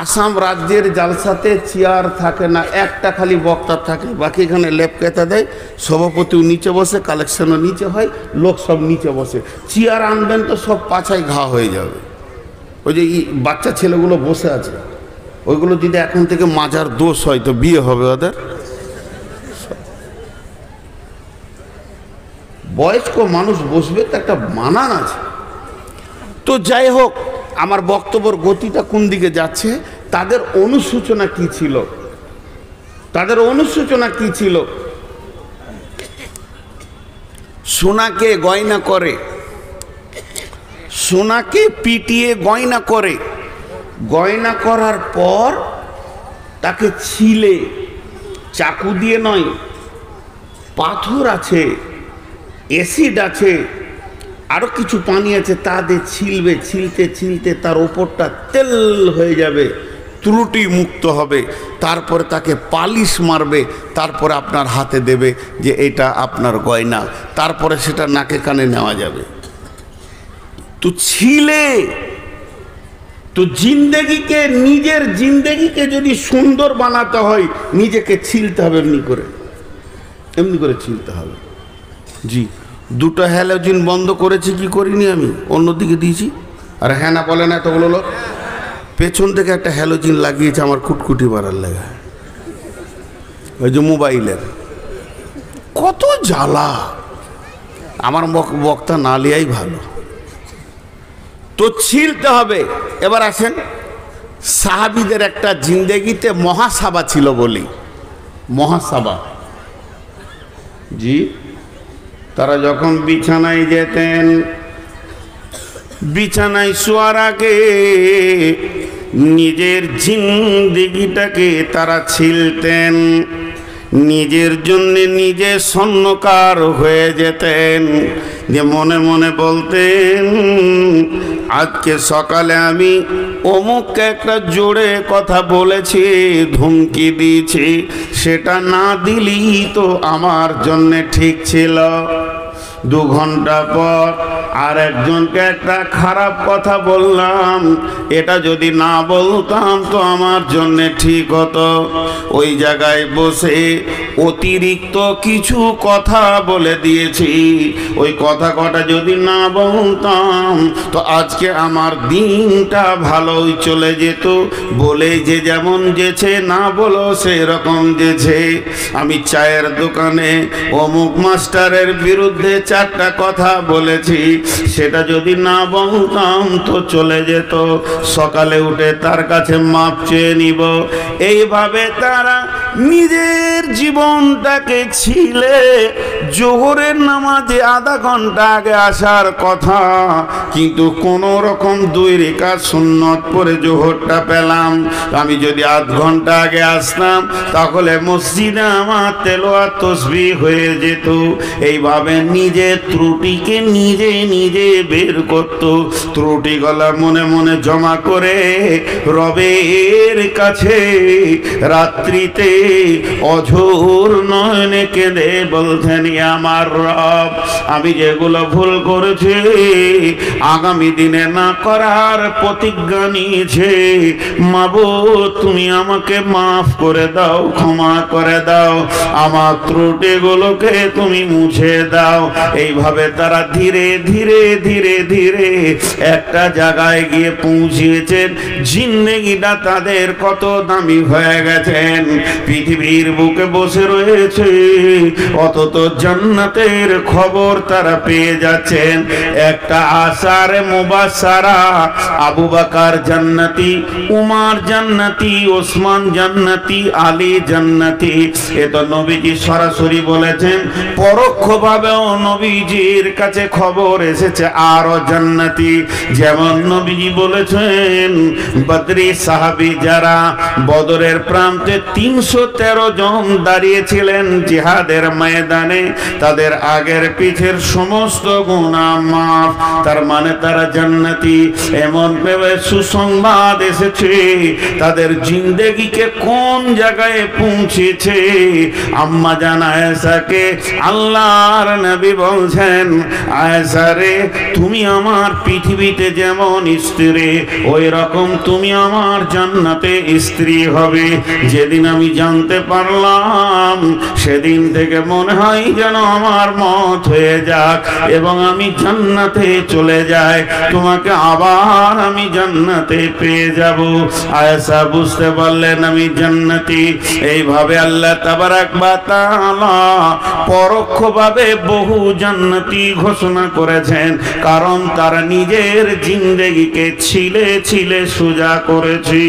আসাম রাজ্যের জালসাতে চেয়ার থাকে না, একটা খালি বক্তা থাকে, বাকি এখানে লেপ কেতা দেয়, সভাপতিও নিচে বসে, কালেকশনও নিচে হয়, লোক সব নিচে বসে। চেয়ার আনবেন তো সব পাছায় ঘা হয়ে যাবে। ওই যে বাচ্চা ছেলেগুলো বসে আছে, ওইগুলো যদি এখন থেকে মাজার দোষ হয় তো বিয়ে হবে ওদের। বয়স্ক মানুষ বসবে তো একটা মানান আছে। তো যাই হোক, আমার বক্তব্যের গতিটা কোন দিকে যাচ্ছে? তাদের অনুসূচনা কি ছিল? তাদের অনুসূচনা কি ছিল? সোনাকে গয়না করে, সোনাকে পিটিয়ে গয়না করে, গয়না করার পর তাকে ছিলে, চাকু দিয়ে নয়, পাথর আছে, অ্যাসিড আছে, আরো কিছু পানি আছে, তা দিয়ে ছিলবে, ছিলতে ছিলতে তার ওপরটা তেল হয়ে যাবে, ত্রুটি মুক্ত হবে। তারপরে তাকে পালিশ মারবে, তারপরে আপনার হাতে দেবে যে এটা আপনার গয়না, তারপরে সেটা নাকে কানে নেওয়া যাবে। তো ছিলে, তো জিন্দেগিকে, নিজের জিন্দেগিকে যদি সুন্দর বানাতে হয় নিজেকে ছিলতে হবে, এমনি করে ছিলতে হবে। জি, দুটো হ্যালোজিন বন্ধ করেছি কি করিনি আমি, অন্যদিকে দিয়েছি। আর হ্যাঁ না বলে না এতগুলো লোক, পেছন থেকে একটা হ্যালোজিন লাগিয়েছে আমার কুটকুটি মারার লেগে, ওই যে মোবাইলের। কত জ্বালা, আমার বক্তা না লিয়াই ভালো। তো ছিলতে হবে। এবার আসেন, সাহাবীদের একটা জিন্দেগিতে মহাসাবা ছিল বলি। মহাসাবা, জি, তারা যখন বিছানায় যেতেন, বিছানায় শোয়ার আগে নিজের জিন্দেগিটাকে তারা ছিলতেন, নিজের জন্য নিজে স্বর্ণকার হয়ে যেতেন, যে মনে মনে বলতেন আজকে সকালে আমি অমুককে একটা জোরে কথা বলেছি, ধমকি দিয়েছি, সেটা না দিলেই তো আমার জন্য ঠিক ছিল। 2 ঘন্টা পর আর একজনকে একটা খারাপ কথা বললাম, এটা যদি না বলতাম তো আমার জন্য ঠিক হতো। ওই জায়গায় বসে অতিরিক্ত কিছু কথা বলে দিয়েছি, ওই কথা কটা যদি না বলতাম তো আজকে আমার দিনটা ভালোই চলে যেত। বলে যে যেমন যেছে, না বলো সেরকম যেছে। আমি চায়ের দোকানে অমুক মাস্টারের বিরুদ্ধে 4টা কথা বলেছি, সেটা যদি না বলতাম তো চলে যেত। সকালে উঠে তার কাছে মাপ চেয়ে নিব। এইভাবে তারা নিজের জীবনটাকে ছিলে। জোহরের নামাজে আধা ঘন্টা আগে আসার কথা, কিন্তু কোনো রকম 2 রাকাত সুন্নত পড়ে জোহরটা পেলাম। আমি যদি আধ ঘন্টা আগে আসতাম তাহলে মসজিদে আমার তেলাওয়াত তাসবিহ হয়ে যেত। এইভাবে নিজের ত্রুটিকে নিজে নিজে বের করত। ত্রুটিগুলা মনে মনে জমা করে রবের কাছে রাত্রিতে অঝোর নয়নে কেঁদে বলতেন, আমার রব, আমি যেগুলো ভুল করেছি আগামী দিনে না করার প্রতিজ্ঞা নিয়েছে, মাবুদ তুমি আমাকে মাফ করে দাও, ক্ষমা করে দাও, আমার ত্রুটিগুলোকে তুমি মুছে দাও। এইভাবে তারা ধীরে ধীরে ধীরে ধীরে একটা জায়গায় গিয়ে পৌঁছেছেন। জিন্দেগিটা তাদের কত দামি হয়ে গেছেন। পৃথিবীর বুকে বসে রয়েছে, অথচ জান্নাতের খবর তারা পেয়ে যাচ্ছেন। একটা আশারে মুবাশশারা, আবু বকর জান্নাতি, উমর জান্নাতি, ওসমান জান্নাতি, আলী জান্নাতি। এ তো নবীজি সরাসরি বলেছেন, পরোক্ষভাবেও নবীজির কাছে খবর এসেছে আরো জান্নাতি। যেমন নবীজি বলেছেন, বদরি সাহাবী যারা বদরের প্রান্তে 313 জন দাঁড়িয়েছিলেন জিহাদের ময়দানে, তাদের আগের পিছের সমস্ত গুনাহ মাফ, তার মানে তারা জান্নাতি। এমন ভেবে সুসংবাদ এসেছে, তাদের জিন্দেগিকে কোন জায়গায় পৌঁছেছে। আম্মা জান আয়েশাকে আল্লাহর নবী বলছেন, আয়েশা রে, তুমি আমার পৃথিবীতে যেমন স্ত্রী, ওই রকম তুমি আমার জান্নাতে স্ত্রী হবে। যেদিন আমি জানতে পারলাম, সেদিন থেকে মনে হয় যেন আমার মত হয়ে যাক এবং আমি জান্নাতে চলে যাই, তোমাকে আবার আমি জান্নাতে পেয়ে যাব। আয়েশা বুঝতে পারলেন আমি জান্নাতি। এইভাবে আল্লাহ তাবারাক ওয়া তাআলা পরোক্ষভাবে বহু জান্নাতি ঘোষণা করেছেন, কারণ তারা নিজের জিন্দেগিকে ছিলে ছিলে সোজা করেছে।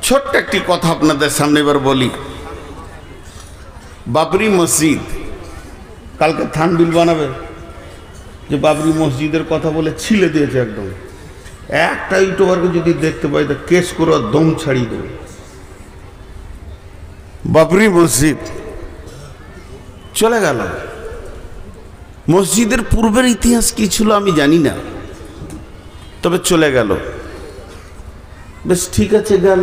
ছোট্ট একটি কথা আপনাদের সামনে এবার বলি। বাবরি মসজিদ, কালকে থানবিল বানাবে যে বাবরি মসজিদের কথা বলে ছিলে দিয়েছে একদম। একটা ইউটিউবারকে যদি দেখতে পাই তো কেস করে দম ছাড়িয়ে দেবে। বাবরি মসজিদ চলে গেল। মসজিদের পূর্বের ইতিহাস কি ছিল আমি জানি না, তবে চলে গেল। বেশ ঠিক আছে, গেল।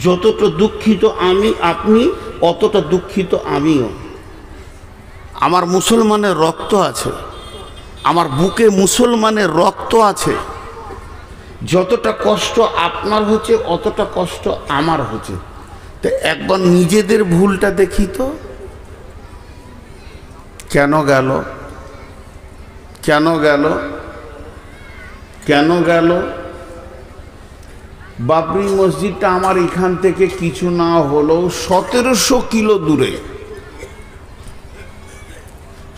যতটা দুঃখিত আমি আপনি, অতটা দুঃখিত আমিও। আমার মুসলমানের রক্ত আছে, আমার বুকে মুসলমানের রক্ত আছে। যতটা কষ্ট আপনার হচ্ছে অতটা কষ্ট আমার হচ্ছে। তো একবার নিজেদের ভুলটা দেখি তো, কেন গেল? কেন গেল? কেন গেল? বাবরি মসজিদটা আমার এখান থেকে কিছু না হলেও 1700 কিলো দূরে।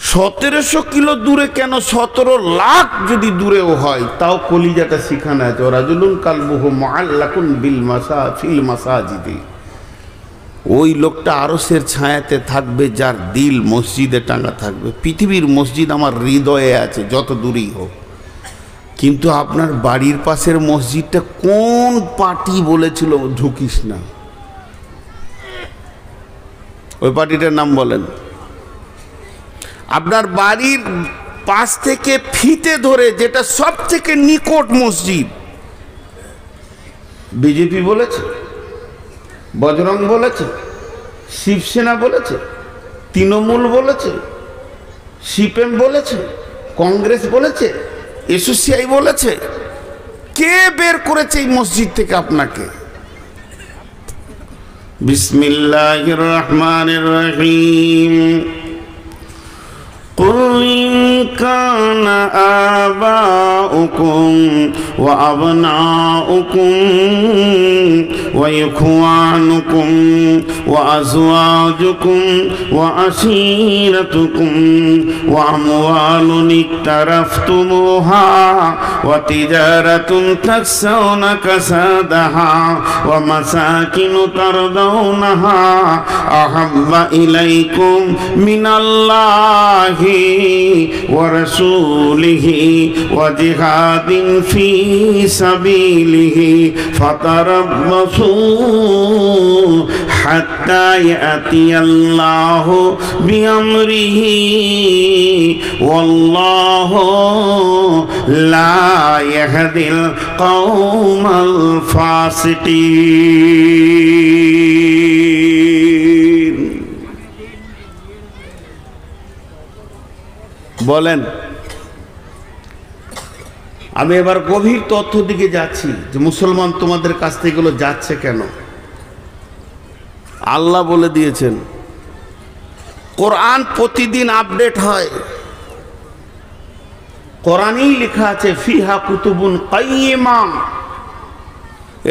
1700 কিলো দূরে কেন, 17 লাখ যদি দূরেও হয়, তাও কলিজাটা শিখানো আছে। রাজুলুন কালবুহু মুআল্লাকুন বিল ফিল মাসাজিদি। ওই লোকটা আরশের ছায়াতে থাকবে যার দিল মসজিদে টাঙা থাকবে। পৃথিবীর মসজিদ আমার হৃদয়ে আছে যত দূরেই হোক, কিন্তু আপনার বাড়ির পাশের মসজিদটা কোন পার্টি বলেছিল ঢুকিস না? ওই পার্টিটার নাম বলেন। আপনার বাড়ির পাশ থেকে ফিতে ধরে যেটা সব থেকে নিকট মসজিদ, বিজেপি বলেছে, বজরং বলেছে, শিবসেনা বলেছে, তৃণমূল বলেছে, সিপিএম বলেছে, কংগ্রেস বলেছে, এসোসিয়াই বলেছে, কে বের করেছে এই মসজিদ থেকে আপনাকে? বিসমিল্লাহির রহমানির রহিম। قل إن كان آباؤكم وأبناؤكم وإخوانكم وأزواجكم وعشيرتكم وأموال اقترفتموها وتجارة تخشون كسادها ومساكن ترضونها أحب إليكم من الله ورسوله وجهاد في سبيله فتربصوا حتى يأتي الله بأمره والله لا يهدي القوم الفاسقين। বলেন, আমি এবার গভীর তথ্য দিকে যাচ্ছি যে মুসলমান তোমাদের কাছ থেকে এগুলো যাচ্ছে কেন। আল্লাহ বলে দিয়েছেন, কোরআন প্রতিদিন আপডেট হয়। কোরআনেই লেখা আছে ফিহা কুতুবুন কাইয়্যিমা,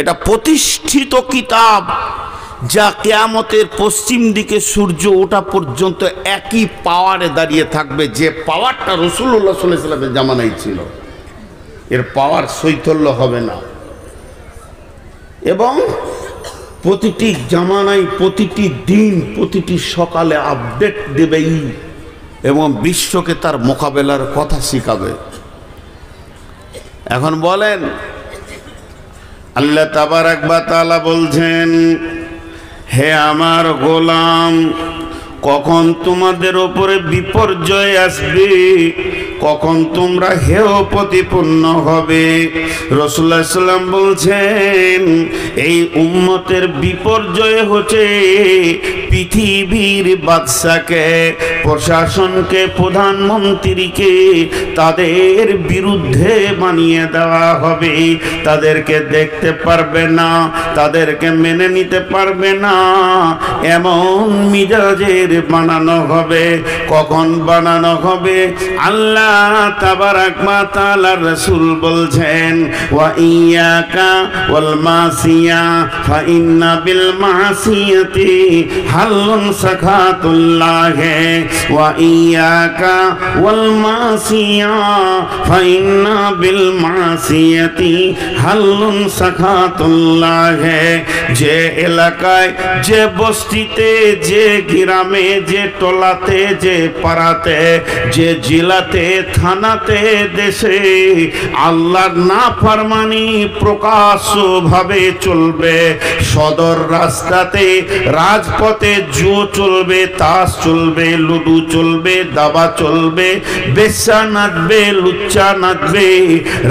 এটা প্রতিষ্ঠিত কিতাব যা কিয়ামতের পশ্চিম দিকে সূর্য ওঠা পর্যন্ত একই পাওয়ারে দাঁড়িয়ে থাকবে, যে পাওয়ারটা রাসূলুল্লাহ সাল্লাল্লাহু আলাইহি ওয়াসাল্লামের জামানায় ছিল। এর পাওয়ার শৈথল্য হবে না, এবং প্রতিটি জামানায় প্রতিটি দিন প্রতিটি সকালে আপডেট দেবেই এবং বিশ্বকে তার মোকাবেলার কথা শিখাবে। এখন বলেন, আল্লাহ তাবারাক ওয়া তাআলা বলছেন, হে আমার গোলাম, কখন তোমাদের উপরে বিপর্যয় আসবে, কখন তোমরা হেয় প্রতিপন্ন হবে। রাসূলুল্লাহ সাল্লাল্লাহু আলাইহি ওয়াসাল্লাম বলছেন, এই উম্মতের বিপর্যয় হচ্ছে পৃথিবীর বাদশাকে, প্রশাসনকে, প্রধানমন্ত্রীকে তাদের বিরুদ্ধে বানিয়ে দেওয়া হবে। তাদেরকে দেখতে পারবে না, তাদেরকে মেনে নিতে পারবে না, এমন মিজাজের বানানো হবে। কখন বানানো হবে? আল্লাহ তাবারাক ওয়া তাআলা রাসূল বলছেন, ওয়া ইয়াকা ওয়াল মাসিয়া ফা ইন্না বিল মাসিয়াতি হাল্লুন সাখাতুল্লাহ, ওয়া ইয়াকা ওয়াল মাসিয়া ফা ইন্না বিল মাসিয়াতি হাল্লুন সাখাতুল্লাহ। যে এলাকায়, যে বস্তিতে, যে গ্রামে, যে টলাতে, যে পাড়াতে, যে জেলাতে, থানাতে, দেশে আল্লাহর নাফরমানি প্রকাশ্যভাবে চলবে, সদর রাস্তাতে, রাজপথে জুয়া চলবে, তাস চলবে, লুডু চলবে, দাবা চলবে, বেশ্যা নাচবে, লুচ্চা নাচবে,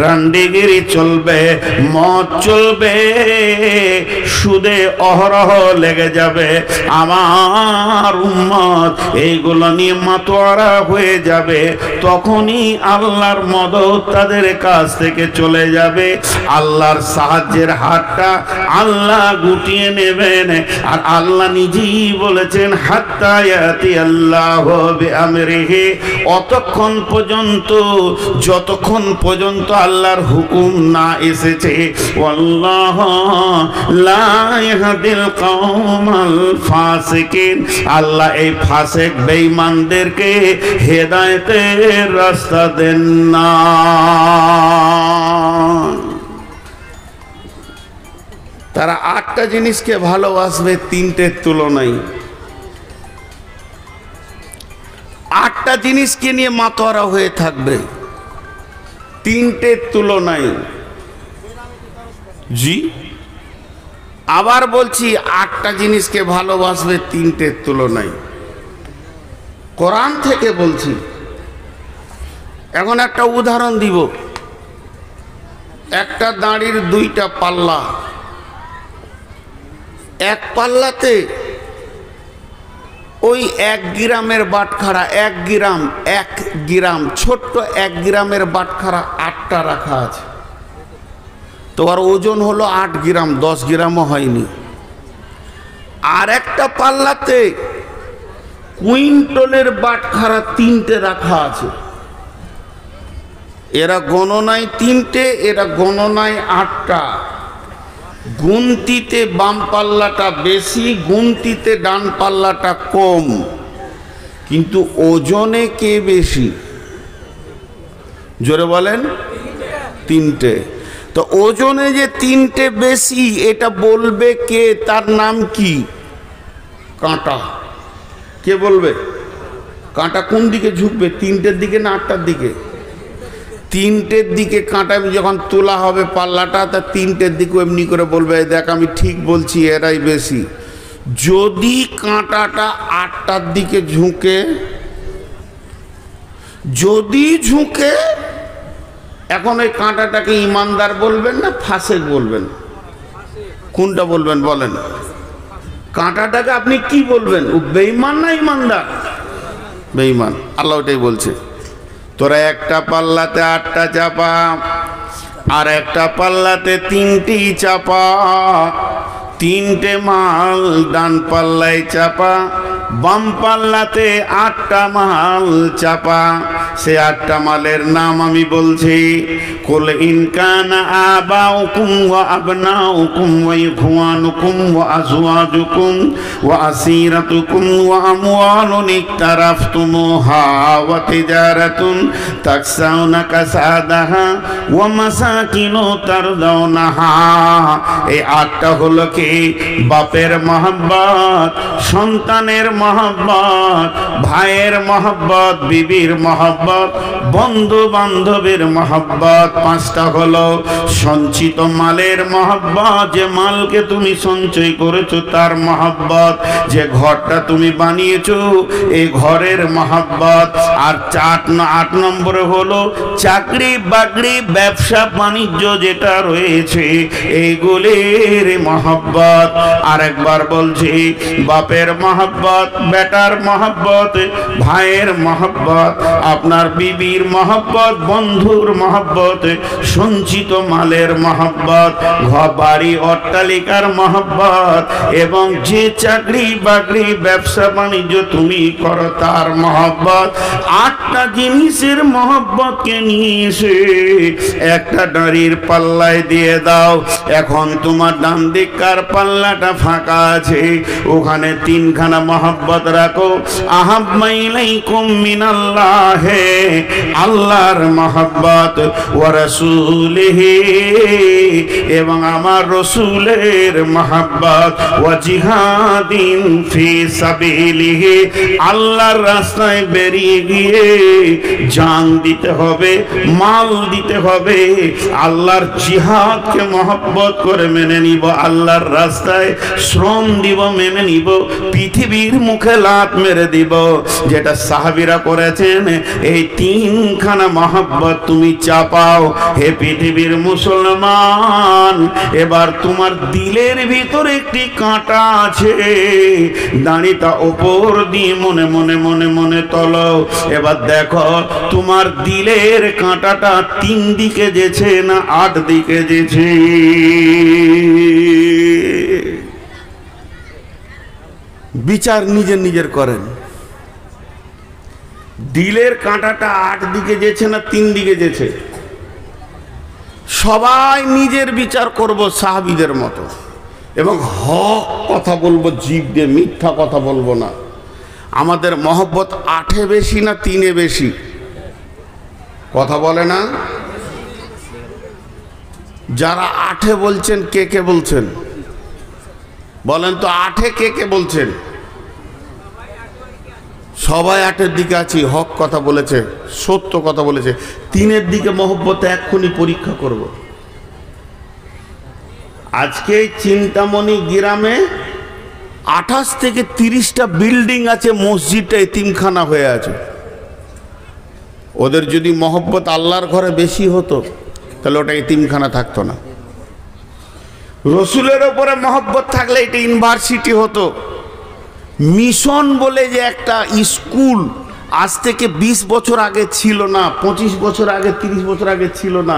রান্ডিগিরি চলবে, মদ চলবে, সুদে অহরহ লেগে যাবে। আমার উম্মত এইগুলো নিয়ে মাতোয়ারা হয়ে যাবে। তখনই আল্লাহর মদদ তাদের কাছ থেকে চলে যাবে। আল্লাহর সাহায্যের হাতটা আল্লাহ গুটিয়ে নেবেন, আর আল্লাহ নিজেই বলেছেন হাত্তা ইয়াতি আল্লাহু বিআমরিহি, অতক্ষণ পর্যন্ত যতক্ষণ পর্যন্ত আল্লাহর হুকুম না এসেছে। ওয়াল্লাহু লা ইয়াহদিল কওমাল ফাসিকিন, আল্লাহ এই ফাসিক বেঈমানদেরকে হেদায়েতের রাস্তা দেন না। তারা 8টা জিনিসকে ভালোবাসবে 3টের তুলনায়। 8টা জিনিসকে নিয়ে মাতোয়ারা হয়ে থাকবে 3টের তুলনায়। জি আবার বলছি 8টা জিনিসকে ভালোবাসবে 3টের তুলনায়। কোরআন থেকে বলছি। এখন একটা উদাহরণ দিব। একটা দাঁড়ির 2টা পাল্লা, এক পাল্লাতে ওই 1 গ্রামের বাটখারা, 1 গ্রাম ছোট্ট 1 গ্রামের বাটখারা 8টা রাখা আছে। তো আর ওজন হলো 8 গ্রাম, 10 গ্রামও হয়নি। আর একটা পাল্লাতে কুইন্টলের বাটখারা 3টে রাখা আছে। এরা গণনায় 3টে, এরা গণনায় 8টা। গুনতিতে বাম পাল্লাটা বেশি, গুনতিতে ডান পাল্লাটা কম, কিন্তু ওজনে কে বেশি? জোরে বলেন। 3টে। তো ওজনে যে 3টে বেশি এটা বলবে কে? তার নাম কি? কাঁটা। কে বলবে? কাঁটা কোন দিকে ঝুঁকবে, 3টের দিকে না 8টার দিকে? 3টের দিকে কাঁটা যখন তোলা হবে পাল্লাটা, তা 3টের দিকে এমনি করে বলবে দেখ আমি ঠিক বলছি, এরাই বেশি। যদি কাঁটাটা 8টার দিকে ঝুঁকে, যদি ঝুঁকে, এখন ওই কাঁটাটাকে ইমানদার বলবেন না ফাসেক বলবেন? কোনটা বলবেন বলেন? কাঁটাটাকে আপনি কি বলবেন? ও বেঈমান না ইমানদার? বেঈমান। আল্লাহ ওটাই বলছে, তোরা একটা পাল্লাতে 8টা চাপা, আর একটা পাল্লাতে 3টি চাপা। 3টে মাল ডান পাল্লায় চাপা, বাম পাল্লাতে 8টা মাল চাপা। সে 8টা মালের নাম আমি বলছি। কুল ইন কানা আবাউকুম ওয়া আবনাউকুম ওয়া ইখওয়ানুকুম ওয়া আজওয়াজুকুম ওয়া আসীরাতুকুম ওয়া আমওয়ালুন ইকতারাফতুমুহা ওয়া তিজারাতুন তাকসাউনা কাসাদাহা ওয়া মাসাকিনু তারদাউনাহা। এই 8টা হলো কি? বাপের মহব্বত, সন্তানের মহব্বত, ভাইয়ের মহব্বত, বিবির মহব্বত, বন্ধু বান্ধবের মহব্বত। 5টা হলো সঞ্চিত মালের মহব্বত, যে মালকে তুমি সঞ্চয় করেছো তার মহব্বত, যে ঘরটা তুমি বানিয়েছো এই ঘরের মহব্বত। আর 8 নম্বরে হলো চাকরি বাকরি ব্যবসা বাণিজ্য যেটা রয়েছে এইগুলির মহব্বত। আরেকবার বলছি, বাপের মহব্বত, বেটার মহব্বত, ভাইয়ের মহব্বত, আপনার বিবির মহব্বত, বন্ধুর মহব্বত, সঞ্চিত মালের মহব্বত, ঘর বাড়ি অট্টালিকার মহব্বত, এবং যে চাকরি বাকরি ব্যবসা বাণিজ্য তুমি করো তার মহব্বত। 8টা জিনিসের মহব্বতকে নিয়ে এসে একটা দাঁড়ির পাল্লায় দিয়ে দাও। এখন তোমার ডান দিককার পাল্লাটা ফাঁকা আছে, ওখানে 3খানা মহব্বত রাখো। আহাব্বা ইলাইকুম মিনাল্লাহি, আল্লাহর মহব্বত, ওয়া রাসূলিহি, এবং আমার রসুলের মহব্বত, ওয়া জিহাদিন ফি সাবিলিহি, আল্লাহর রাস্তায় বেরিয়ে গিয়ে জান দিতে হবে, মাল দিতে হবে। আল্লাহর জিহাদকে মহব্বত করে মেনে নিব, আল্লাহর রাস্তায় শ্রম দিব, মেনে নিব, পৃথিবীর মুখে লাত মেরে দিব, যেটা সাহাবীরা করেছেন। এই 3খানা মহব্বত তুমি চাপাও। হে পৃথিবীর মুসলমান, এবার তোমার দিলের ভিতরে একটি কাঁটা আছে, দাঁড়িটা ওপর দিয়ে মনে মনে মনে মনে তোলো। এবার দেখো তোমার দিলের কাঁটাটা 3 দিকে যেছে না 8 দিকে যেছে? বিচার নিজের নিজের করেন। দিলের কাঁটাটা 8 দিকে যেছে না 3 দিকে যেছে? সবাই নিজের বিচার করব সাহাবীদের মতো, এবং হক কথা বলবো জিভ দিয়ে, মিথ্যা কথা বলবো না। আমাদের মহব্বত 8-এ বেশি না 3-এ বেশি? কথা বলে না? যারা 8-এ বলছেন কে কে বলছেন বলেন তো? 8-এ কে কে বলছেন? সবাই 8-এর দিকে আছি, হক কথা বলেছে, সত্য কথা বলেছে। 3-এর দিকে মহব্বত এক্ষুনি পরীক্ষা করব। আজকে চিন্তামণি গ্রামে 28 থেকে 30টা বিল্ডিং আছে, মসজিদটা এতিমখানা হয়ে আছে। ওদের যদি মহব্বত আল্লাহর ঘরে বেশি হতো তাহলে ওটা এতিমখানা থাকতো না। রসুলের ওপরে মহব্বত থাকলে এটা ইউনিভার্সিটি হতো। মিশন বলে যে একটা স্কুল আজ থেকে 20 বছর আগে ছিল না, 25 বছর আগে, 30 বছর আগে ছিল না।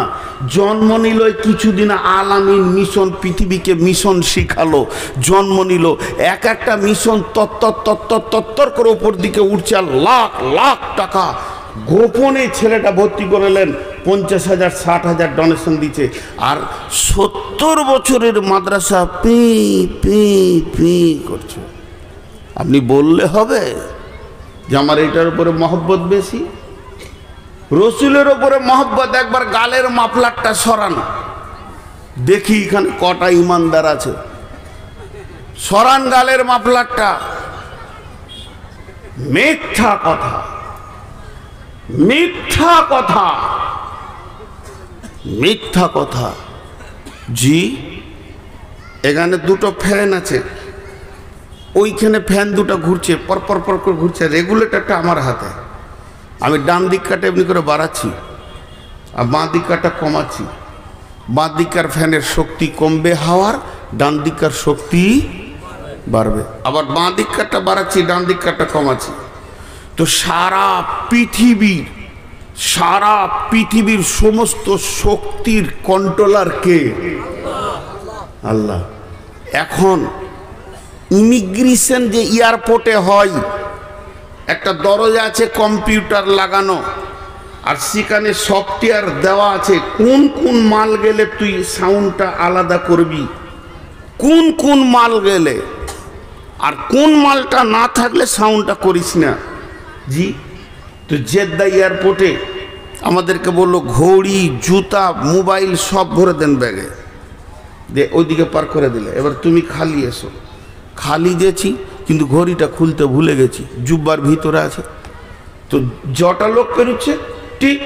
জন্ম নিল কিছুদিন আল আমিন মিশন, পৃথিবীকে মিশন শিখালো, জন্ম নিল। এক একটা মিশন তত্তর করে উপর দিকে উঠছে, আর লাখ লাখ টাকা গোপনে ছেলেটা ভর্তি করলেন, 50,000 60,000 ডোনেশন দিচ্ছে। আর 70 বছরের মাদ্রাসা পি পি পি করছে। আপনি বললে হবে যে আমার এটার উপরে মহব্বত বেশি? রসুলের উপরে মহব্বত। একবার গালের মাফলারটা সরান, দেখি এখানে কটা ইমানদার আছে। সরান গালের মাফলারটা। মিথ্যা কথা, মিথ্যা কথা, মিথ্যা কথা। জি, এখানে দুটো ফ্যান আছে, ওইখানে ফ্যান দুটো ঘুরছে, পরপর পর করে ঘুরছে। রেগুলেটরটা আমার হাতে, আমি ডান দিক কাটা এমনি করে বাড়াচ্ছি আর বাঁ দিক কাটা কমাচ্ছি। বাঁ দিকার ফ্যানের শক্তি কমবে হাওয়ার, ডান দিকার শক্তি বাড়বে। আবার বাঁ দিক কাটা বাড়াচ্ছি, ডান দিক কাটা কমাচ্ছি। তো সারা পৃথিবীর সমস্ত শক্তির কন্ট্রোলার কে? আল্লাহ। এখন ইমিগ্রেশন যে এয়ারপোর্টে হয়, একটা দরজা আছে কম্পিউটার লাগানো, আর সেখানে সফটওয়্যার দেওয়া আছে কোন কোন মাল গেলে তুই সাউন্ডটা আলাদা করবি, কোন কোন মাল গেলে, আর কোন মালটা না থাকলে সাউন্ডটা করিস না। জি, তো জেদ্দা এয়ারপোর্টে আমাদেরকে বললো ঘড়ি, জুতা, মোবাইল সব ভরে দেন ব্যাগে, দিয়ে ওইদিকে পার করে দিলে। এবার তুমি খালি এসো। খালি গেছি কিন্তু ঘড়িটা খুলতে ভুলে গেছি, জুব্বার ভিতরে আছে। তো জটা লোক পেরোচ্ছে, টিক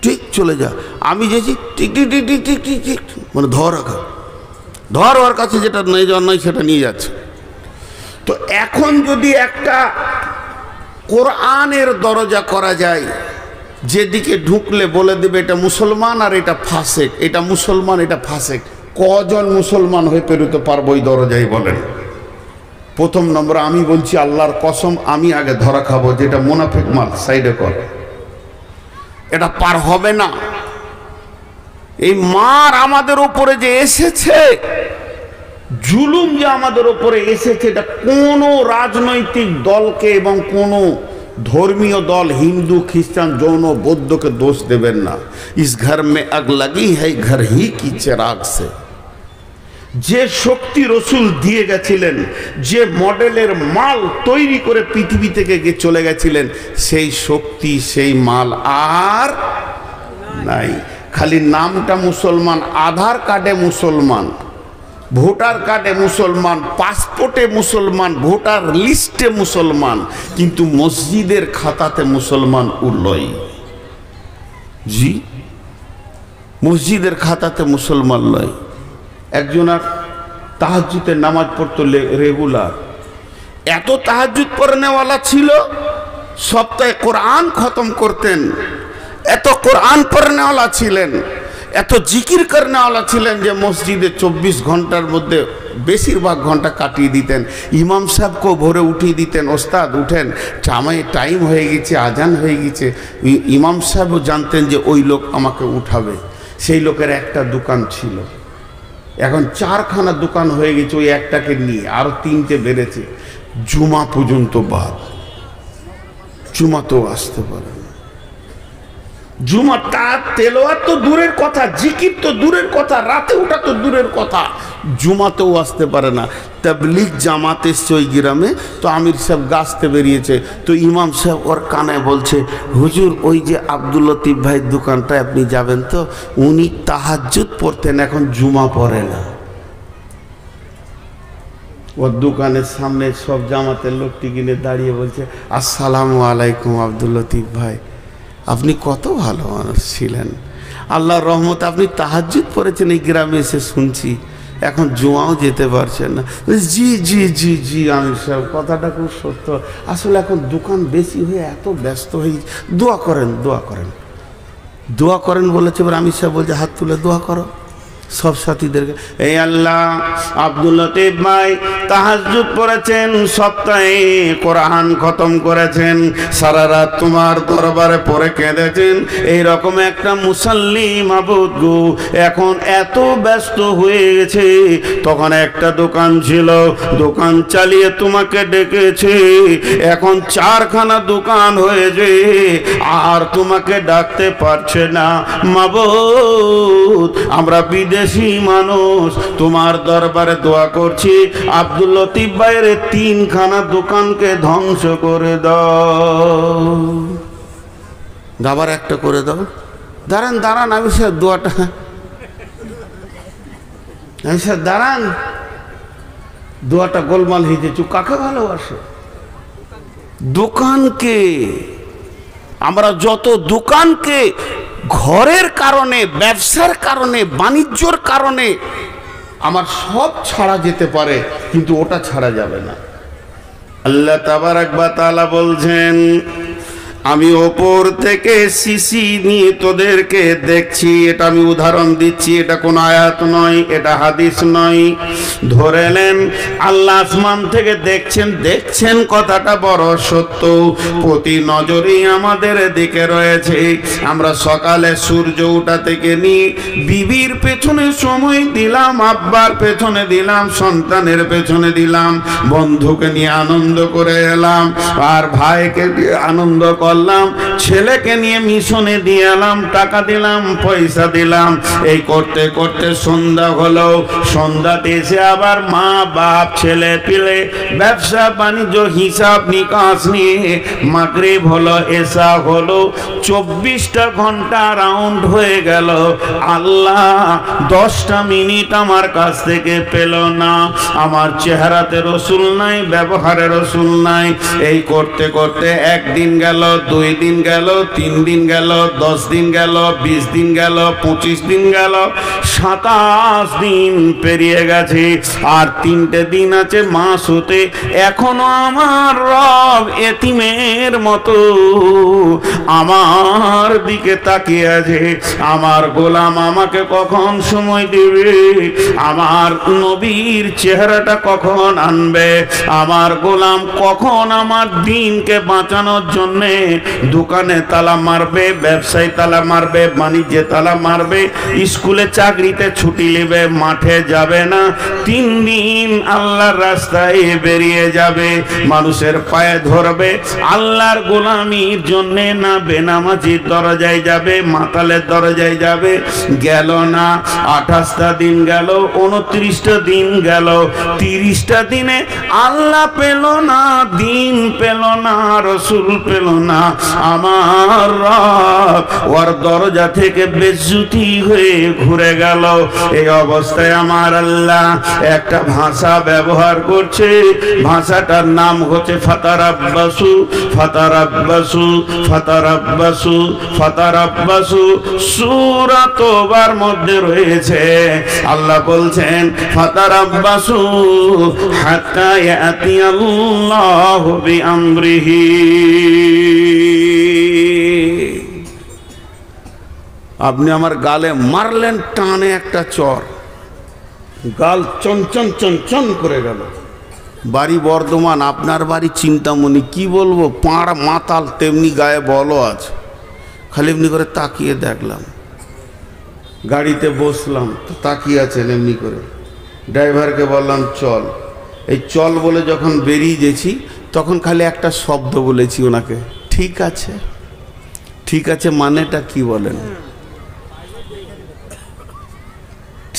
ঠিক চলে যা। আমি যেছি টিক টিক টিক টিক টিক টিক টিক, মানে ধর ওর কাছে যেটা নেই যাওয়ার নয় সেটা নিয়ে যাচ্ছে। তো এখন যদি একটা কোরআনের দরজা করা যায়, যেদিকে ঢুকলে বলে দেবে এটা মুসলমান আর এটা ফাসেক, এটা মুসলমান এটা ফাসেক, কজন মুসলমান হয়ে পেরোতে পারবো ওই দরজায় বলেন? প্রথম নম্বর আমি বলছি আল্লাহর কসম, আমি আগে ধরা খাবো, যেটা মুনাফিক মাল সাইডে কর, এটা পার হবে না। এই মার আমাদের উপরে যে এসেছে, জুলুম যে আমাদের উপরে এসেছে, এটা কোনো রাজনৈতিক দলকে এবং কোনো ধর্মীয় দল, হিন্দু, খ্রিস্টান, জৈন, বৌদ্ধকে দোষ দেবেন না। ইস ঘর মে আগ লাগি হ্যায় ঘর হি কি চিরাগ সে। যে শক্তি রসুল দিয়ে গেছিলেন, যে মডেলের মাল তৈরি করে পৃথিবী থেকে চলে গেছিলেন, সেই শক্তি, সেই মাল আর নাই। খালি নামটা মুসলমান, আধার কার্ডে মুসলমান, ভোটার কার্ডে মুসলমান, পাসপোর্টে মুসলমান, ভোটার লিস্টে মুসলমান, কিন্তু মসজিদের খাতাতে মুসলমান উল্লই। জি, মসজিদের খাতাতে মুসলমান লয়। একজন আর তাহাজ্জুদের নামাজ পড়তো রেগুলার, এত তাহাজ্জুদ পড়নেওয়ালা ছিল, সপ্তাহে কোরআন খতম করতেন, এত কোরআন পড়নেওয়ালা ছিলেন, এত জিকির করনেওয়ালা ছিলেন যে মসজিদে 24 ঘন্টার মধ্যে বেশিরভাগ ঘন্টা কাটিয়ে দিতেন। ইমাম সাহেবকেও ভোরে উঠিয়ে দিতেন, ওস্তাদ উঠেন, টাইম হয়ে গেছে, আজান হয়ে গেছে। ইমাম সাহেবও জানতেন যে ওই লোক আমাকে উঠাবে। সেই লোকের একটা দোকান ছিল, এখন 4খানা দোকান হয়ে গেছে ওই একটাকে নিয়ে, আরো 3টে বেড়েছে। জুমা পর্যন্ত বাদ, জুমাতেও আসতে পারে না। জুমা তার তেলাওয়াত তো দূরের কথা, জিকির তো দূরের কথা, রাতে ওঠা তো দূরের কথা, জুমাতেও আসতে পারে না। তাবলীগ জামাত এসছে ওই গ্রামে, তো আমির সাহেব গাছতে বেরিয়েছে, তো ইমাম সাহেব ওর কানে বলছে, হুজুর ওই যে আব্দুল লতিফ ভাইয়ের দোকানটায় আপনি যাবেন তো, উনি তাহাজ্জুদ পড়তেন, এখন জুমা পড়ে না। ওর দোকানের সামনে সব জামাতের লোকটি কিনে দাঁড়িয়ে বলছে, আসসালামু আলাইকুম আব্দুল লতিফ ভাই, আপনি কত ভালো মানুষ ছিলেন, আল্লাহর রহমতে আপনি তাহাজ্জুদ পড়েছেন এই গ্রামে এসে শুনছি, এখন জুমাও যেতে পারছেন না। জি জি জি জি আমির সাহেব, কথাটা খুব সত্য, আসলে এখন দোকান বেশি হয়ে এত ব্যস্ত হয়ে, দোয়া করেন দোয়া করেন দোয়া করেন বলেছে। এবার আমির সাহেব বলছে, হাত তুলে দোয়া করো সব সাথীদেরকে। এই আল্লাহ, আব্দুল লতিফ ভাই তাহাজ্জুদ পড়েছেন, সপ্তাহে কোরআন খতম করেছেন, সারা রাত তোমার দরবারে পড়ে কেঁদেছেন, এইরকম একটা মুসাল্লি মাবুদ গো, এখন এত ব্যস্ত হয়ে গেছে, তখন একটা দোকান ছিল, দোকান চালিয়ে তোমাকে ডেকেছে, এখন 4খানা দোকান হয়েছে, আর তোমাকে ডাকতে পারছে না মাবুদ। আমরা বিদেশি মানুষ, তোমার দরবারে দোয়া করছি, আব্দুল লতিফ ভাইয়ের 3খানা দোকানকে ধ্বংস করে দাও, আবার একটা করে দাও। দাঁড়ান দাঁড়ান আমি স্যার, দোয়াটা আমি স্যার দাঁড়ান, দোয়াটা গোলমাল হয়েছে। চুপ, কাকে ভালোবাসে? দোকানকে। আমরা যত দোকানকে ঘরের কারণে, ব্যবসার কারণে, বাণিজ্যর কারণে আমার সব ছাড়া যেতে পারে, কিন্তু ওটা ছাড়া যাবে না। আল্লাহ তাবারাক ওয়া তাআলা বলছেন, আমি ওপর থেকে শিশি নিয়ে তোদেরকে দেখছি। এটা আমি উদাহরণ দিচ্ছি, এটা কোন আয়াত নয়, এটা হাদিস নয়। ধরেলেন আল্লাহ আসমান থেকে দেখছেন, দেখছেন কথাটা বড় সত্য, প্রতি নজরেই আমাদের দিকে রয়েছে। আমরা সকালে সূর্য ওঠা থেকে নিয়ে বিবির পেছনে সময় দিলাম, আব্বার পেছনে দিলাম, সন্তানের পেছনে দিলাম, বন্ধুকে নিয়ে আনন্দ করে এলাম, আর ভাইকে নিয়ে আনন্দ করলাম, ছেলেকে নিয়ে মিশনে দিয়ে এলাম, টাকা দিলাম, পয়সা দিলাম, এই করতে করতে সন্ধ্যা হলো। সন্ধ্যাতে এসে আবার মা বাপ ছেলে পিলে ব্যবসা বাণিজ্য হিসাব নিকাশ নিয়ে মাগরিব হলো, এশা হলো, 24টা ঘন্টা রাউন্ড হয়ে গেল। আল্লাহ 10টা মিনিট আমার কাছ থেকে পেল না। আমার চেহারাতে রসুল নাই, ব্যবহারে রসুল নাই। এই করতে করতে একদিন গেল, 2 দিন গেল, 3 দিন গেল, 10 দিন গেল, 20 দিন গেল, 25 দিন গেল, 27 দিন পেরিয়ে গেছে, আর 3টে দিন আছে মাস হতে। এখনো আমার রব এতিমের মতো আমার দিকে তাকিয়ে আছে। আমার গোলাম আমাকে কখন সময় দেবে, আমার নবীর চেহারাটা কখন আনবে, আমার গোলাম কখন আমার দিনকে বাঁচানোর জন্যে দোকানে তালা মারবে, ব্যবসায় তালা মারবে, বাণিজ্যে তালা মারবে, স্কুলে চাকরিতে ছুটি নেবে, মাঠে যাবে না, 3 দিন আল্লাহর রাস্তায় বেরিয়ে যাবে, মানুষের পায়ে ধরবে, আল্লাহর গোলামির জন্যে না বেনামাজির দরজায় যাবে, মাতালের দরজায় যাবে। গেল না, 28টা দিন গেল, 29টা দিন গেল, 30টা দিনে আল্লাহ পেল না, দিন পেল না, রসুল পেল না। আমার রব ওর দরজা থেকে বেজ্জতি হয়ে ঘুরে গেল। এই অবস্থায় আমার আল্লাহ একটা ভাষা ব্যবহার করছে, ভাষাটার নাম হচ্ছে ফাতারাব্বাসু, ফাতারাব্বাসু, ফাতারাব্বাসু, ফাতারাব্বাসু। সূরা তোবার মধ্যে রয়েছে, আল্লাহ বলছেন ফাতারাব্বাসু হাত্তা ইয়াতিয়াল্লাহু বিআমরিহি। আপনি আমার গালে মারলেন টানে একটা চর, গাল চঞ্চন চঞ্চন করে গেল। বাড়ি বর্ধমান, আপনার বাড়ি চিন্তামণি, কি বলবো, পাড় মাতাল তেমনি গায়ে বলও আছে। খালি এমনি করে তাকিয়ে দেখলাম, গাড়িতে বসলাম তো তাকিয়ে আছেন এমনি করে। ড্রাইভারকে বললাম চল। এই চল বলে যখন বেরিয়ে গেছি তখন খালি একটা শব্দ বলেছি ওনাকে, ঠিক আছে। ঠিক আছে মানেটা কি বলেন?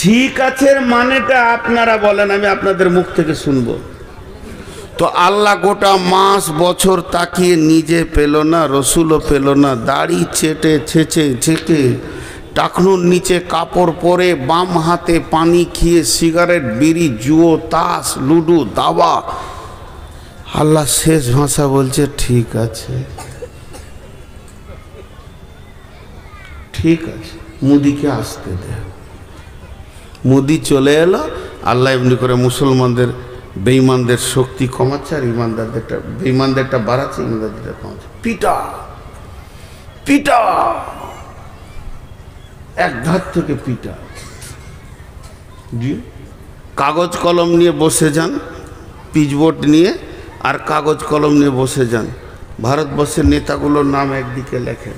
ঠিক আছে মানেটা আপনারা বলেন, আমি আপনাদের মুখ থেকে শুনবো। তো আল্লাহ গোটা মাস বছর তাকিয়ে নিজে পেল না, রসুলও পেল না, দাড়ি ছেঁচে টাকনুর নিচে কাপড় পরে বাম হাতে পানি খেয়ে সিগারেট বিড়ি জুয়ো তাস লুডু দাবা, আল্লাহ শেষ ভাষা বলছে ঠিক আছে, ঠিক আছে, মুদিকে আসতে দে। মুদি চলে এলো। আল্লাহ এমনি করে মুসলমানদের বেঈমানদের শক্তি কমাচ্ছে আর বেঈমানদেরটা বাড়াচ্ছে, ইমানদারদেরটা কমাচ্ছে। পিটা পিটা, এক ধার থেকে পিটা। জি, কাগজ কলম নিয়ে বসে যান, পিচবোর্ড নিয়ে আর কাগজ কলম নিয়ে বসে যান। ভারতবর্ষের নেতাগুলোর নাম একদিকে লেখেন।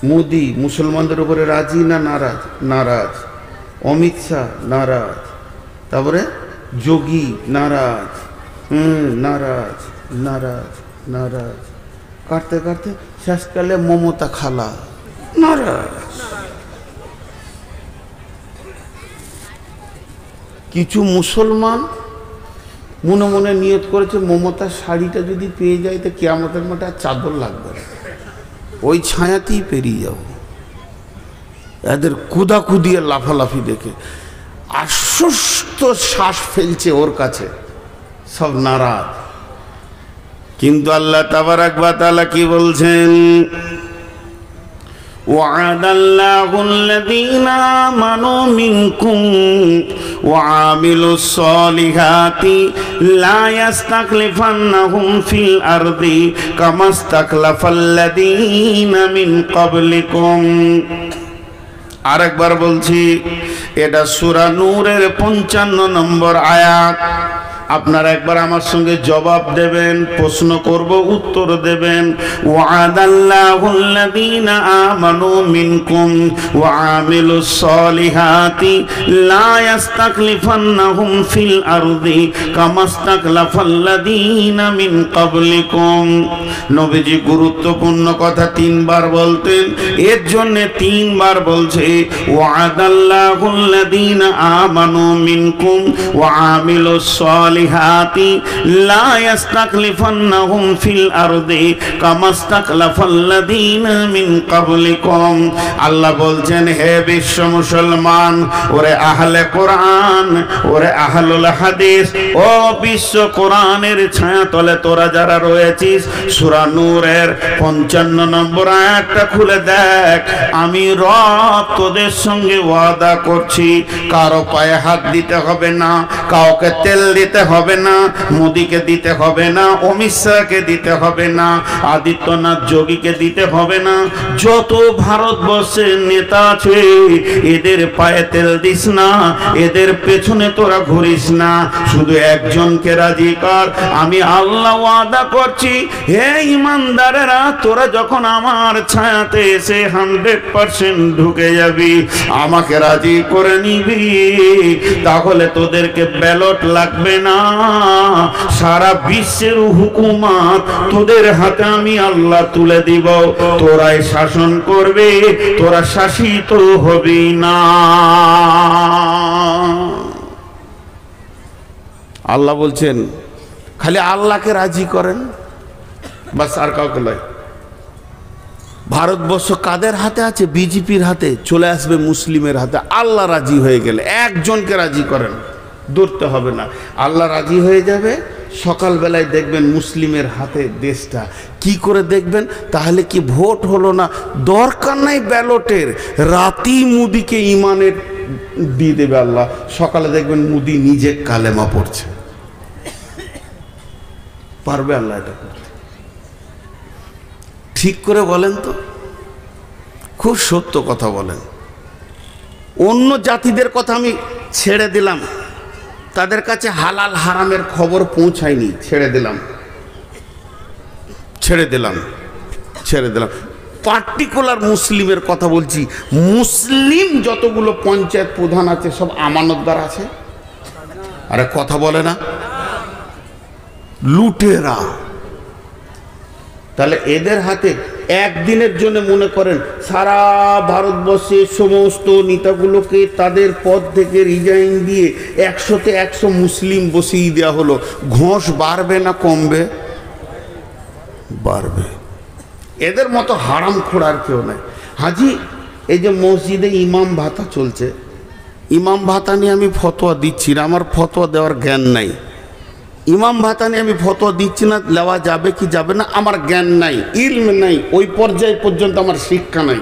মোদি মুসলমানদের উপরে রাজি না নারাজ? নারাজ। অমিত শাহ নারাজ। তারপরে যোগী নারাজ। নারাজ নারাজ নারাজ। কাটতে কাটতে শেষকালে মমতা খালা নারাজ। কিছু মুসলমান মনে মনে নিয়ত করেছে মমতার শাড়িটা যদি পেয়ে যায় তো কিয়ামতের মাঠে আর চাদর লাগবে না, ওই ছায়াতেই পেরিয়ে যাব। এদের কুদাকুদিয়ে লাফালাফি দেখে আশ্বস্ত শ্বাস ফেলছে ওর কাছে, সব নারাজ। কিন্তু আল্লাহ তাবারাক ওয়া তাআলা কি বলছেন? وعد الله الذين آمنوا منكم وعملوا الصالحات لا يستخلفنهم في الأرض كما استخلف الذين من قبلكم। আরেকবার বলছি, এটা সূরা নূরের 55 নম্বর আয়াত। আপনারা একবার আমার সঙ্গে জবাব দেবেন, প্রশ্ন করব উত্তর দেবেন। ওয়াদাল্লাহুল্লাযীনা আমানু মিনকুম ওয়া আমিলুস সলিহাতি লা ইস্তাখলিফান্নাহুম ফিল আরদি কামা ইস্তাখলাফাল্লাযীনা মিন ক্বাবলিকুম। নবীজি গুরুত্বপূর্ণ কথা তিনবার বলতেন, এর জন্য তিনবার বলছে ওয়াদাল্লাহুল্লাযীনা আমানু মিনকুম ওয়া আমিলুস সলিহাতি লা ইস্তাখলিফান্নাহুম ফিল আরদি কামা ইস্তাখলাফাল্লাযীনা মিন ক্বাবলিকুম। আল্লাহ বলছেন, হে বিশ্ব মুসলমান, ওরে আহলে কোরআন, ওরে আহলুল হাদিস, ও বিশ্ব কোরআনের ছায়াতলে তোরা যারা রয়েছিস, সূরা নূরের 55 নম্বর আয়াতটা খুলে দেখ। আমি রব তোদের সঙ্গে ওয়াদা করছি, কারো পায়ে হাত দিতে হবে না, কাউকে তেল দিতে হবে না, মোদিকে দিতে হবে না, অমিত শাহকে দিতে হবে না, আদিত্যনাথ যোগীকে দিতে হবে না, যত ভারতবর্ষের নেতা আছে এদের পায়ে তেল দিস না, এদের পেছনে তোরা ঘুরিস না, শুধু একজনকে রাজি কর। আমি আল্লাহ ওয়াদা করছি, হে ইমানদারেরা, তোরা যখন আমার ছায়াতে এসে 100% ঢুকে যাবি, আমাকে রাজি করে নিবি, তাহলে তোদেরকে ব্যালট লাগবে না, সারা বিশ্বের হুকুমত তোদের হাতে আমি আল্লাহ তুলে দিব, তোরাই শাসন করবে, তোরা শাসিত হবি না। আল্লাহ বলছেন, খালি আল্লাহকে রাজি করেন, বাস, আর কাউকে নয়। ভারতবর্ষ কাদের হাতে আছে? বিজেপির হাতে। চলে আসবে মুসলিমের হাতে। আল্লাহ রাজি হয়ে গেলে একজনকে রাজি করেন, দৌড়তে হবে না, আল্লাহ রাজি হয়ে যাবে। সকালবেলায় দেখবেন মুসলিমের হাতে দেশটা। কি করে দেখবেন? তাহলে কি ভোট হলো না? দরকার নাই ব্যালটের, রাতেই মুদিকে ইমানের দিয়ে দেবে আল্লাহ। সকালে দেখবেন মুদি নিজে কালেমা পড়ছে। পারবে আল্লাহ এটা করতে? ঠিক করে বলেন তো, খুব সত্য কথা বলেন। অন্য জাতিদের কথা আমি ছেড়ে দিলাম, তাদের কাছে হালাল হারামের খবর পৌঁছায়নি, ছেড়ে দিলাম। পার্টিকুলার মুসলিমের কথা বলছি। মুসলিম যতগুলো পঞ্চায়েত প্রধান আছে সব আমানতদার আছে। আরে কথা বলে না, লুটেরা। তাহলে এদের হাতে একদিনের জন্য মনে করেন সারা ভারতবর্ষের সমস্ত নেতাগুলোকে তাদের পদ থেকে রিজাইন দিয়ে 100-তে 100 মুসলিম বসিয়ে দেওয়া হলো, ঘোষ বাড়বে না কমবে? বাড়বে। এদের মতো হারামখোর আর কেউ নাই। হাজি, এই যে মসজিদে ইমাম ভাতা চলছে, ইমাম ভাতা নিয়ে আমি ফতোয়া দিচ্ছি না, আমার ফতোয়া দেওয়ার জ্ঞান নাই। ইমাম ভাতা নিয়ে আমি ফতোয়া দিচ্ছি না, নেওয়া যাবে কি যাবে না আমার জ্ঞান নাই, ইলম নাই, ওই পর্যায় পর্যন্ত আমার শিক্ষা নাই।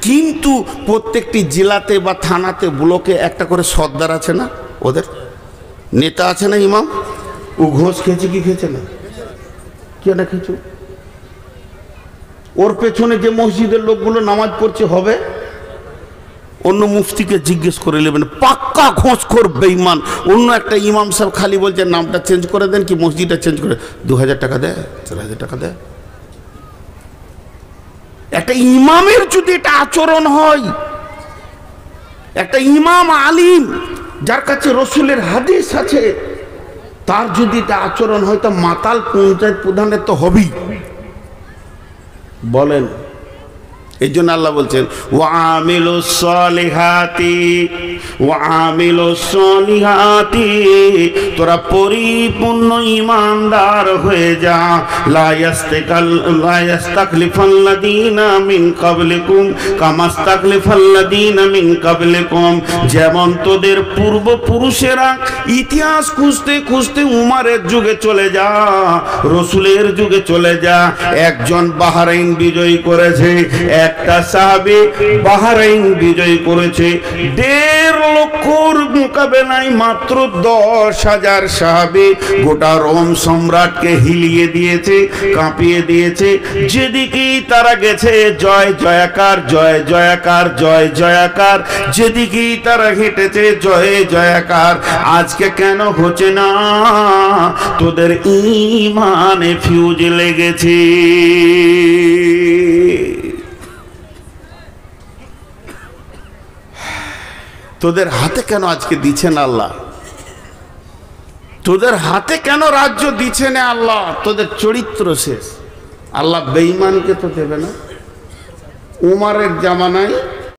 কিন্তু প্রত্যেকটি জেলাতে বা থানাতে ব্লকে একটা করে সর্দার আছে না, ওদের নেতা আছে না ইমাম, ও ঘোষ খেয়েছে কি খেয়েছে না, কে না খেয়েছ? ওর পেছনে যে মসজিদের লোকগুলো নামাজ পড়ছে হবে, অন্য মুফতিকে জিজ্ঞেস করে নেবেন, পাক্কা ঘোষখোর বেঈমান। অন্য একটা ইমাম সাহেব খালি বলছে নামটা চেঞ্জ করে দেন কি মসজিদটা চেঞ্জ করে, 2000 টাকা দেয়, 4000 টাকা দেয়। একটা ইমামের যদি এটা আচরণ হয়, একটা ইমাম আলিম যার কাছে রসুলের হাদিস আছে, তার যদি এটা আচরণ হয়, তা মাতাল পঞ্চায়েত প্রধানের তো হবেই। বলেন, এই জন্য আল্লাহ বলছেন ওয়ামিলুস সালিহাতি ওয়ামিলুস সালিহাতি, তোরা পরিপূর্ণ ঈমানদার হয়ে যা। লা ইয়াস্তাকলিফাল্লাযীনা মিন ক্বাবলিকুম কামাস্তাকলিফাল্লাযীনা মিন ক্বাবলিকুম, যেমন তোদের পূর্বপুরুষেরা ইতিহাস খুঁজতে খুঁজতে উমারের যুগে চলে যা, রসুলের যুগে চলে যা। একজন বাহরাইন বিজয় করেছে, একটা সাহাবী বাহরাইন বিজয় করেছে। 1.5 লক্ষর মোকাবেলায় মাত্র 10,000 সাহাবী গোটা রোম সম্রাটকে হিলিয়ে দিয়েছে, কাঁপিয়ে দিয়েছে। যেদিকেই তারা গেছে জয় জয়াকার, জয় জয়াকার, জয় জয়াকার। যেদিকেই তারা হেঁটেছে জয় জয়াকার। আজকে কেন হচ্ছে না? তোদের ঈমানে ফিউজ লেগেছে। তোদের হাতে কেন আজকে দিচ্ছেন আল্লাহ? তোদের হাতে কেন রাজ্য দিচ্ছেন আল্লাহ? তোদের চরিত্র শেষ। আল্লাহ বেঈমানকে তো দেবে না। উমারের জামানায়